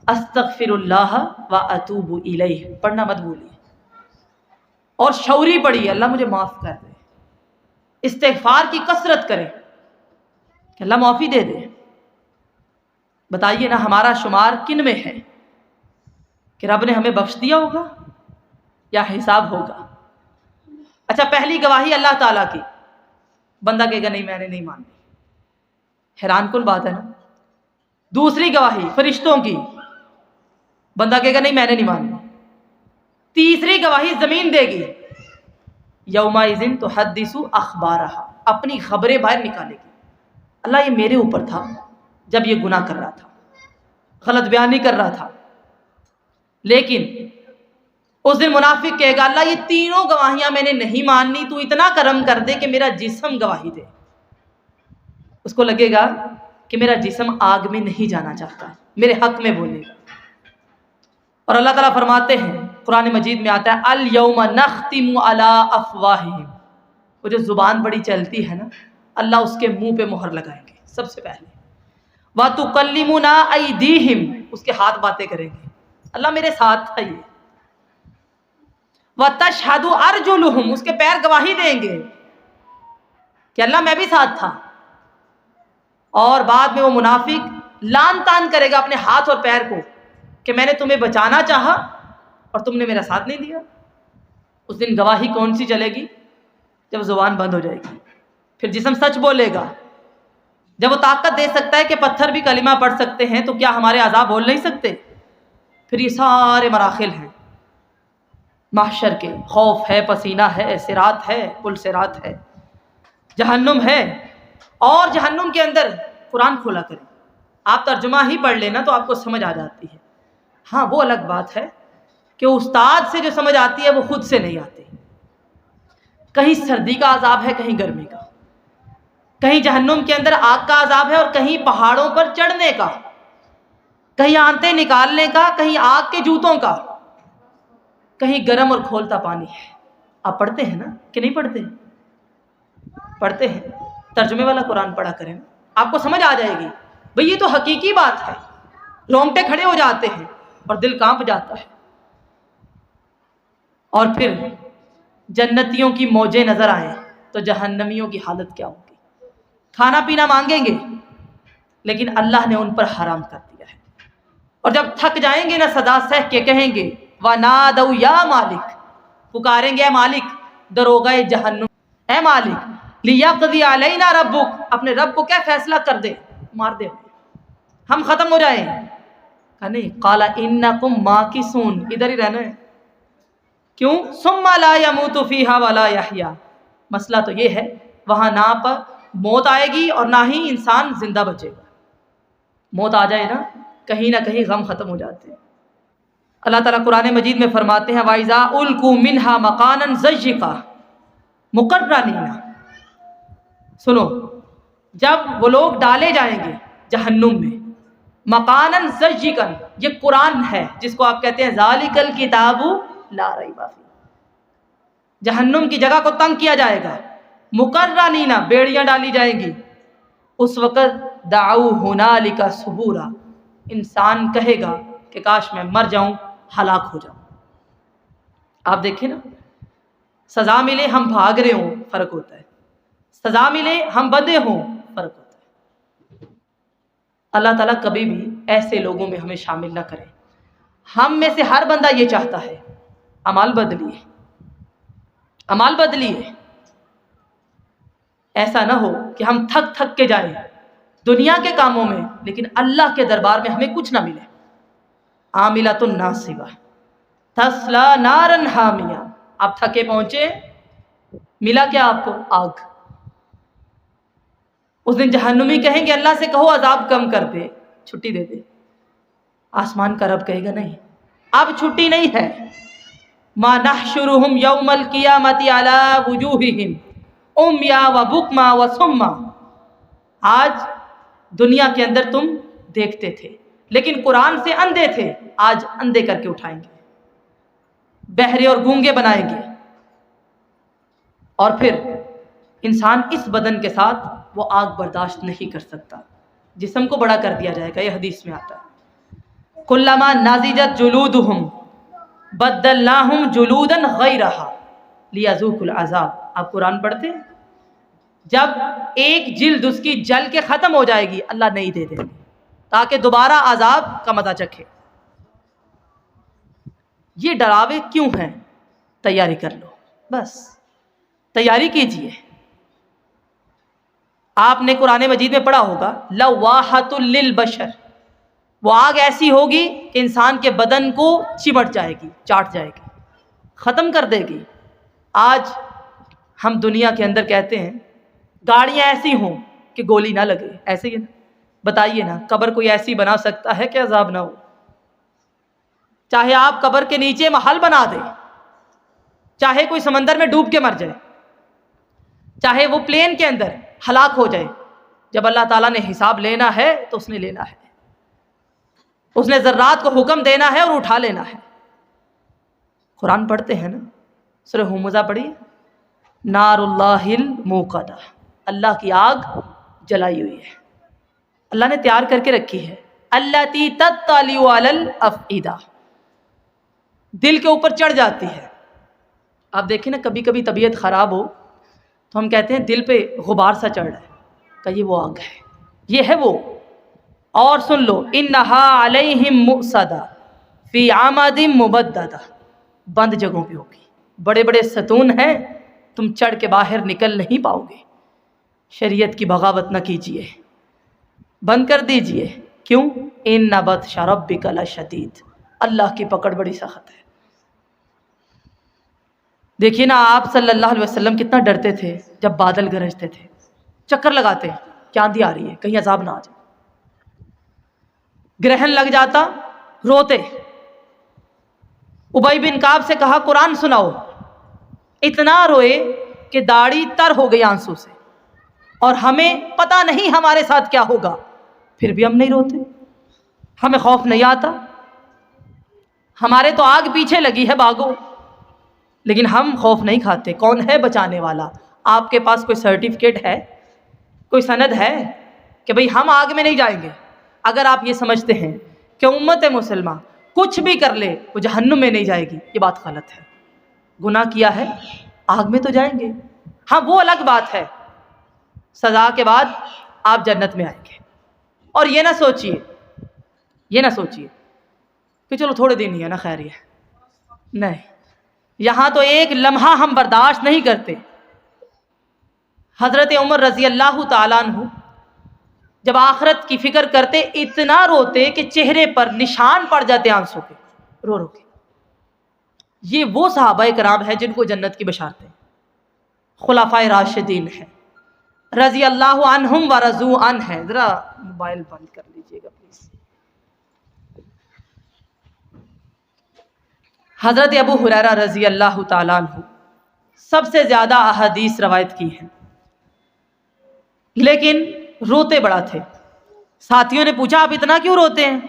استغفر اللہ و اتوب الیہ پڑھنا مت بھولیے، اور شعوری پڑھیے اللہ مجھے معاف کر دے، استغفار کی کثرت کریں کہ اللہ معافی دے دے۔ بتائیے نا ہمارا شمار کن میں ہے کہ رب نے ہمیں بخش دیا ہوگا یا حساب ہوگا؟ اچھا پہلی گواہی اللہ تعالیٰ کی، بندہ کہے گا نہیں میں نے نہیں مانی، حیران کن بات ہے نا۔ دوسری گواہی فرشتوں کی، بندہ کہے گا نہیں میں نے نہیں مانی۔ تیسری گواہی زمین دے گی، یومئذ تحدث اخبارہا، اپنی خبریں باہر نکالے گی۔ اللہ یہ میرے اوپر تھا جب یہ گناہ کر رہا تھا، غلط بیانی کر رہا تھا، لیکن اس دن منافق کہے گا اللہ یہ تینوں گواہیاں میں نے نہیں ماننی، تو اتنا کرم کر دے کہ میرا جسم گواہی دے۔ اس کو لگے گا کہ میرا جسم آگ میں نہیں جانا چاہتا، میرے حق میں بولے گا۔ اور اللہ تعالیٰ فرماتے ہیں قرآن مجید میں آتا ہے الیوم نختم علی افواہہم، وہ جو زبان بڑی چلتی ہے نا اللہ اس کے منہ پہ مہر لگائیں گے سب سے پہلے۔ وَتُكَلِّمُنَا أَيْدِيهِمْ، اس کے ہاتھ باتیں کریں گے، اللہ میرے ساتھ تھا یہ۔ وَتَشْهَدُ أَرْجُلُهُمْ، اس کے پیر گواہی دیں گے کہ اللہ میں بھی ساتھ تھا۔ اور بعد میں وہ منافق لان تان کرے گا اپنے ہاتھ اور پیر کو کہ میں نے تمہیں بچانا چاہا اور تم نے میرا ساتھ نہیں دیا۔ اس دن گواہی کون سی چلے گی؟ جب زبان بند ہو جائے گی، پھر جسم سچ بولے گا۔ جب وہ طاقت دے سکتا ہے کہ پتھر بھی کلمہ پڑھ سکتے ہیں تو کیا ہمارے اعضاء بول نہیں سکتے؟ پھر یہ سارے مراحل ہیں محشر کے، خوف ہے، پسینہ ہے، صراط ہے، پل صراط ہے، جہنم ہے. اور جہنم کے اندر قرآن کھولا کریں، آپ ترجمہ ہی پڑھ لینا تو آپ کو سمجھ آ جاتی ہے. ہاں وہ الگ بات ہے کہ استاد سے جو سمجھ آتی ہے وہ خود سے نہیں آتی. کہیں سردی کا عذاب ہے، کہیں گرمی کا، کہیں جہنم کے اندر آگ کا عذاب ہے اور کہیں پہاڑوں پر چڑھنے کا، کہیں آنتیں نکالنے کا، کہیں آگ کے جوتوں کا، کہیں گرم اور کھولتا پانی ہے. آپ پڑھتے ہیں نا کہ نہیں پڑھتے؟ پڑھتے ہیں. ترجمے والا قرآن پڑھا کریں، آپ کو سمجھ آ جائے گی. بھئی یہ تو حقیقی بات ہے، رونگٹے کھڑے ہو جاتے ہیں اور دل کانپ جاتا ہے. اور پھر جنتیوں کی موجیں نظر آئیں تو جہنمیوں کی حالت کیا ہوگی. کھانا پینا مانگیں گے لیکن اللہ نے ان پر حرام کر دیا ہے. اور جب تھک جائیں گے نا صدا سہ کے کہیں گے وَنَادَوْا يَا مالک، پکاریں گے اے مالک، دروغہ جہنم، اے مالک لِيَقْضِيَ عَلَيْنَا رَبُّكَ، اپنے رب کو کیا فیصلہ کر دے، مار دے، ہم ختم ہو جائیں. کہا نہیں، قَالَ إِنَّكُمْ مَاكِثُونَ، ادھر ہی رہنا ہے. کیوں؟ ثُمَّ لَا يَمُوتُ فِيهَا وَلَا يَحْيَا، مسئلہ تو یہ ہے وہاں نہ پر موت آئے گی اور نہ ہی انسان زندہ بچے گا. موت آ جائے نا کہیں نہ کہیں غم ختم ہو جاتے ہیں. اللہ تعالیٰ قرآن مجید میں فرماتے ہیں وَإِذَا أُلْقُوا مِنْهَا مَقَانًا ضَيِّقًا مُقَرَّنِينَ. سنو، جب وہ لوگ ڈالے جائیں گے جہنم میں مقانن ضیقاً، یہ قرآن ہے جس کو آپ کہتے ہیں ذالک الکتاب لا ریب فیہ، جہنم کی جگہ کو تنگ کیا جائے گا. مقرنین، بیڑیاں ڈالی جائیں گی. اس وقت دعوا ہنالک ثبورا، انسان کہے گا کہ کاش میں مر جاؤں، ہلاک ہو جاؤں. آپ دیکھیں نا، سزا ملے ہم بھاگ رہے ہوں فرق ہوتا ہے، سزا ملے ہم بدے ہوں فرق ہوتا ہے. اللہ تعالیٰ کبھی بھی ایسے لوگوں میں ہمیں شامل نہ کرے. ہم میں سے ہر بندہ یہ چاہتا ہے اعمال بدلیے، اعمال بدلیے. ایسا نہ ہو کہ ہم تھک تھک کے جائیں دنیا کے کاموں میں لیکن اللہ کے دربار میں ہمیں کچھ نہ ملے. عاملۃ ناصبہ تصلی نارا حامیہ، آپ تھکے پہنچے، ملا کیا آپ کو؟ آگ. اس دن جہنمی کہیں گے اللہ سے کہو عذاب کم کر دے، چھٹی دے دے. آسمان کا رب کہے گا نہیں، اب چھٹی نہیں ہے. ما نحشرہم یوم القیامۃ علی وجوہہم عمیا وبکما وصما. آج دنیا کے اندر تم دیکھتے تھے لیکن قرآن سے اندھے تھے، آج اندھے کر کے اٹھائیں گے، بہرے اور گونگے بنائیں گے. اور پھر انسان اس بدن کے ساتھ وہ آگ برداشت نہیں کر سکتا، جسم کو بڑا کر دیا جائے گا. یہ حدیث میں آتا ہے کلما ناضجت جلودہم بدلناہم جلودا غیرہا لیذوقوا العذاب. آپ قرآن پڑھتے ہیں، جب ایک جلد اس کی جل کے ختم ہو جائے گی اللہ نہیں دے دیں گے تاکہ دوبارہ عذاب کا مزہ چکھے. یہ ڈراوے کیوں ہیں؟ تیاری کر لو، بس تیاری کیجئے. آپ نے قرآن مجید میں پڑھا ہوگا لواحۃ للبشر، وہ آگ ایسی ہوگی کہ انسان کے بدن کو چمٹ جائے گی، چاٹ جائے گی، ختم کر دے گی. آج ہم دنیا کے اندر کہتے ہیں گاڑیاں ایسی ہوں کہ گولی نہ لگے، ایسے ہی نا؟ بتائیے نا، قبر کوئی ایسی بنا سکتا ہے کہ عذاب نہ ہو؟ چاہے آپ قبر کے نیچے محل بنا دیں، چاہے کوئی سمندر میں ڈوب کے مر جائے، چاہے وہ پلین کے اندر ہلاک ہو جائے، جب اللہ تعالیٰ نے حساب لینا ہے تو اس نے لینا ہے. اس نے ذرات کو حکم دینا ہے اور اٹھا لینا ہے. قرآن پڑھتے ہیں نا، سورہ ہمزہ پڑھیے، نار اللہ الموقدہ، اللہ کی آگ جلائی ہوئی ہے، اللہ نے تیار کر کے رکھی ہے. اللاتی تطلع علی الافئدہ، دل کے اوپر چڑھ جاتی ہے. آپ دیکھیں نا، کبھی کبھی طبیعت خراب ہو تو ہم کہتے ہیں دل پہ غبار سا چڑھ رہا ہے، کہ یہ وہ آگ ہے، یہ ہے وہ. اور سن لو انہا علیہم مؤصدہ فی عمد ممددہ، بند جگہوں پہ ہوگی، بڑے بڑے ستون ہیں، تم چڑھ کے باہر نکل نہیں پاؤ گے. شریعت کی بغاوت نہ کیجیے، بند کر دیجئے. کیوں؟ ان بطش ربک لشدید، اللہ کی پکڑ بڑی سخت ہے۔ دیکھیے نا آپ صلی اللہ علیہ وسلم کتنا ڈرتے تھے جب بادل گرجتے تھے، چکر لگاتے کہ آندھی آ رہی ہے کہیں عذاب نہ آ جائے، گرہن لگ جاتا روتے، ابی بن کعب سے کہا قرآن سناؤ، اتنا روئے کہ داڑھی تر ہو گئی آنسو سے، اور ہمیں پتہ نہیں ہمارے ساتھ کیا ہوگا، پھر بھی ہم نہیں روتے، ہمیں خوف نہیں آتا، ہمارے تو آگ پیچھے لگی ہے بھاگو، لیکن ہم خوف نہیں کھاتے۔ کون ہے بچانے والا؟ آپ کے پاس کوئی سرٹیفکیٹ ہے، کوئی سند ہے کہ بھئی ہم آگ میں نہیں جائیں گے؟ اگر آپ یہ سمجھتے ہیں کہ امت مسلمہ کچھ بھی کر لے وہ جہنم میں نہیں جائے گی، یہ بات غلط ہے۔ گناہ کیا ہے، آگ میں تو جائیں گے، ہاں وہ الگ بات ہے، سزا کے بعد آپ جنت میں آئیں گے۔ اور یہ نہ سوچئے کہ چلو تھوڑے دن ہی ہے نا، خیر یہ نہیں، یہاں تو ایک لمحہ ہم برداشت نہیں کرتے۔ حضرت عمر رضی اللہ تعالیٰ عنہ جب آخرت کی فکر کرتے اتنا روتے کہ چہرے پر نشان پڑ جاتے آنسو کے، رو رو کے۔ یہ وہ صحابہ کرام ہیں جن کو جنت کی بشارتیں، خلفائے راشدین ہیں رضی اللہ عنہم و رضوا عنہ ہے۔ ذرا موبائل بند کر لیجئے گا پلیز۔ حضرت ابو ہریرہ رضی اللہ تعالیٰ عنہ سب سے زیادہ احادیث روایت کی ہیں، لیکن روتے بڑا تھے۔ ساتھیوں نے پوچھا آپ اتنا کیوں روتے ہیں؟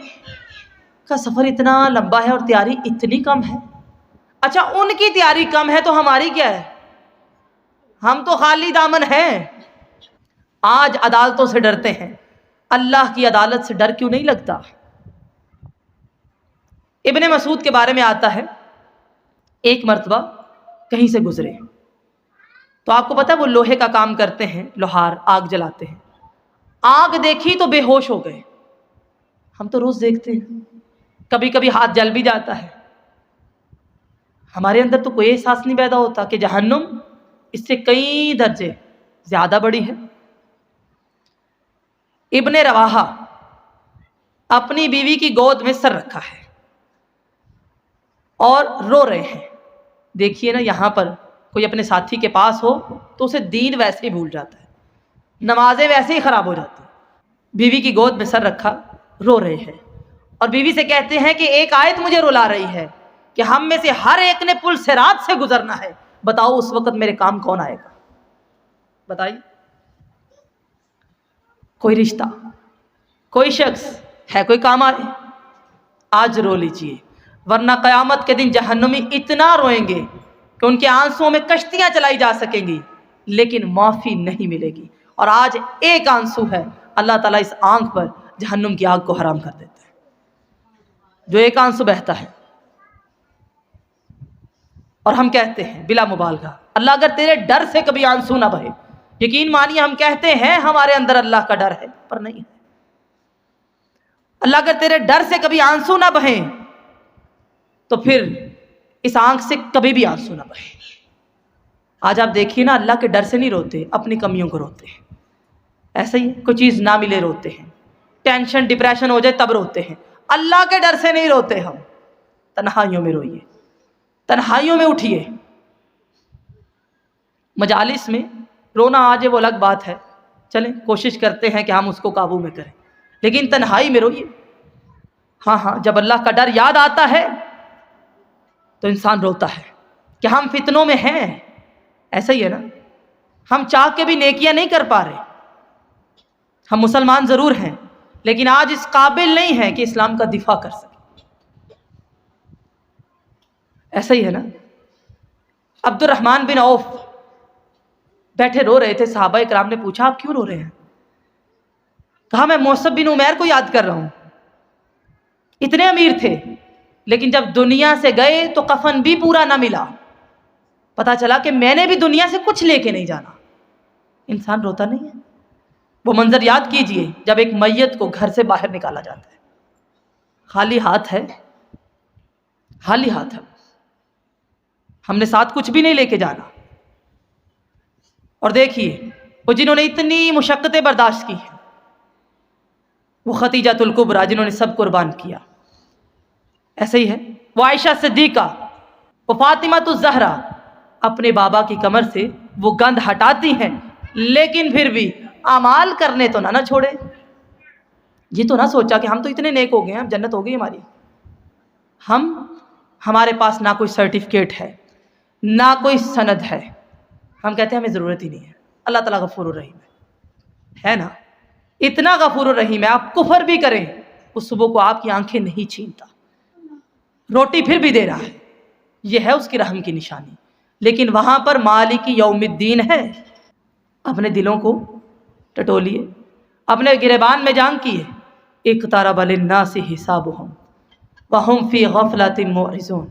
کہا سفر اتنا لمبا ہے اور تیاری اتنی کم ہے۔ اچھا ان کی تیاری کم ہے تو ہماری کیا ہے؟ ہم تو خالی دامن ہیں۔ آج عدالتوں سے ڈرتے ہیں، اللہ کی عدالت سے ڈر کیوں نہیں لگتا؟ ابن مسعود کے بارے میں آتا ہے ایک مرتبہ کہیں سے گزرے تو آپ کو پتہ ہے وہ لوہے کا کام کرتے ہیں، لوہار آگ جلاتے ہیں، آگ دیکھی تو بے ہوش ہو گئے۔ ہم تو روز دیکھتے ہیں، کبھی کبھی ہاتھ جل بھی جاتا ہے، ہمارے اندر تو کوئی احساس نہیں پیدا ہوتا کہ جہنم اس سے کئی درجے زیادہ بڑی ہے۔ ابن رواحہ اپنی بیوی کی گود میں سر رکھا ہے اور رو رہے ہیں۔ دیکھیے نا یہاں پر کوئی اپنے ساتھی کے پاس ہو تو اسے دین ویسے ہی بھول جاتا ہے، نمازیں ویسے ہی خراب ہو جاتی ہیں۔ بیوی کی گود میں سر رکھا رو رہے ہیں اور بیوی سے کہتے ہیں کہ ایک آیت مجھے رلا رہی ہے کہ ہم میں سے ہر ایک نے پل صراط سے گزرنا ہے، بتاؤ اس وقت میرے کام کون آئے گا؟ بتائیے، کوئی رشتہ، کوئی شخص ہے کوئی کام آئے؟ آج رو لیجئے، ورنہ قیامت کے دن جہنمی اتنا روئیں گے کہ ان کے آنسوں میں کشتیاں چلائی جا سکیں گی لیکن معافی نہیں ملے گی۔ اور آج ایک آنسو ہے، اللہ تعالیٰ اس آنکھ پر جہنم کی آگ کو حرام کر دیتا ہے، جو ایک آنسو بہتا ہے۔ اور ہم کہتے ہیں بلا مبالغہ، اللہ اگر تیرے ڈر سے کبھی آنسو نہ بہے، یقین مانیے ہم کہتے ہیں ہمارے اندر اللہ کا ڈر ہے پر نہیں ہے۔ اللہ اگر تیرے ڈر سے کبھی آنسو نہ بہیں تو پھر اس آنکھ سے کبھی بھی آنسو نہ بہے۔ آج آپ دیکھیے نا اللہ کے ڈر سے نہیں روتے، اپنی کمیوں کو روتے ہیں۔ ایسا ہی کوئی چیز نہ ملے روتے ہیں، ٹینشن ڈپریشن ہو جائے تب روتے ہیں، اللہ کے ڈر سے نہیں روتے ہم۔ تنہائیوں میں روئیے، تنہائیوں میں اٹھیے۔ مجالس میں رونا آج ہے وہ الگ بات ہے، چلیں کوشش کرتے ہیں کہ ہم اس کو قابو میں کریں، لیکن تنہائی میں روئیے۔ ہاں جب اللہ کا ڈر یاد آتا ہے تو انسان روتا ہے کہ ہم فتنوں میں ہیں۔ ایسا ہی ہے نا، ہم چاہ کے بھی نیکیاں نہیں کر پا رہے، ہم مسلمان ضرور ہیں لیکن آج اس قابل نہیں ہیں کہ اسلام کا دفاع کر سکیں۔ ایسا ہی ہے نا، عبد الرحمن بن عوف بیٹھے رو رہے تھے، صحابہ کرام نے پوچھا آپ کیوں رو رہے ہیں؟ کہا میں مصعب بن عمیر کو یاد کر رہا ہوں، اتنے امیر تھے لیکن جب دنیا سے گئے تو کفن بھی پورا نہ ملا، پتا چلا کہ میں نے بھی دنیا سے کچھ لے کے نہیں جانا۔ انسان روتا نہیں ہے؟ وہ منظر یاد کیجئے جب ایک میت کو گھر سے باہر نکالا جاتا ہے، خالی ہاتھ ہے، خالی ہاتھ ہے، ہم نے ساتھ کچھ بھی نہیں لے کے جانا۔ اور دیکھیے وہ جنہوں نے اتنی مشقتیں برداشت کی ہیں، وہ خدیجہ الکبریٰ جنہوں نے سب قربان کیا، ایسے ہی ہے وہ عائشہ صدیقہ، وہ فاطمہ الزہرا، اپنے بابا کی کمر سے وہ گند ہٹاتی ہیں، لیکن پھر بھی اعمال کرنے تو نہ چھوڑے۔ یہ تو نہ سوچا کہ ہم تو اتنے نیک ہو گئے ہیں، اب جنت ہو گئی ہماری۔ ہمارے پاس نہ کوئی سرٹیفکیٹ ہے، نہ کوئی سند ہے، ہم کہتے ہیں ہمیں ضرورت ہی نہیں ہے۔ اللہ تعالیٰ غفور الرحیم ہے نا، اتنا غفور الرحیم ہے، آپ کفر بھی کریں اس صبح کو آپ کی آنکھیں نہیں چھینتا، روٹی پھر بھی دے رہا ہے، یہ ہے اس کی رحم کی نشانی۔ لیکن وہاں پر مالک یوم الدین ہے۔ اپنے دلوں کو ٹٹولیے، اپنے گریبان میں جان کیے، اقترب للناس حسابهم وهم فی غفلۃ معرضون۔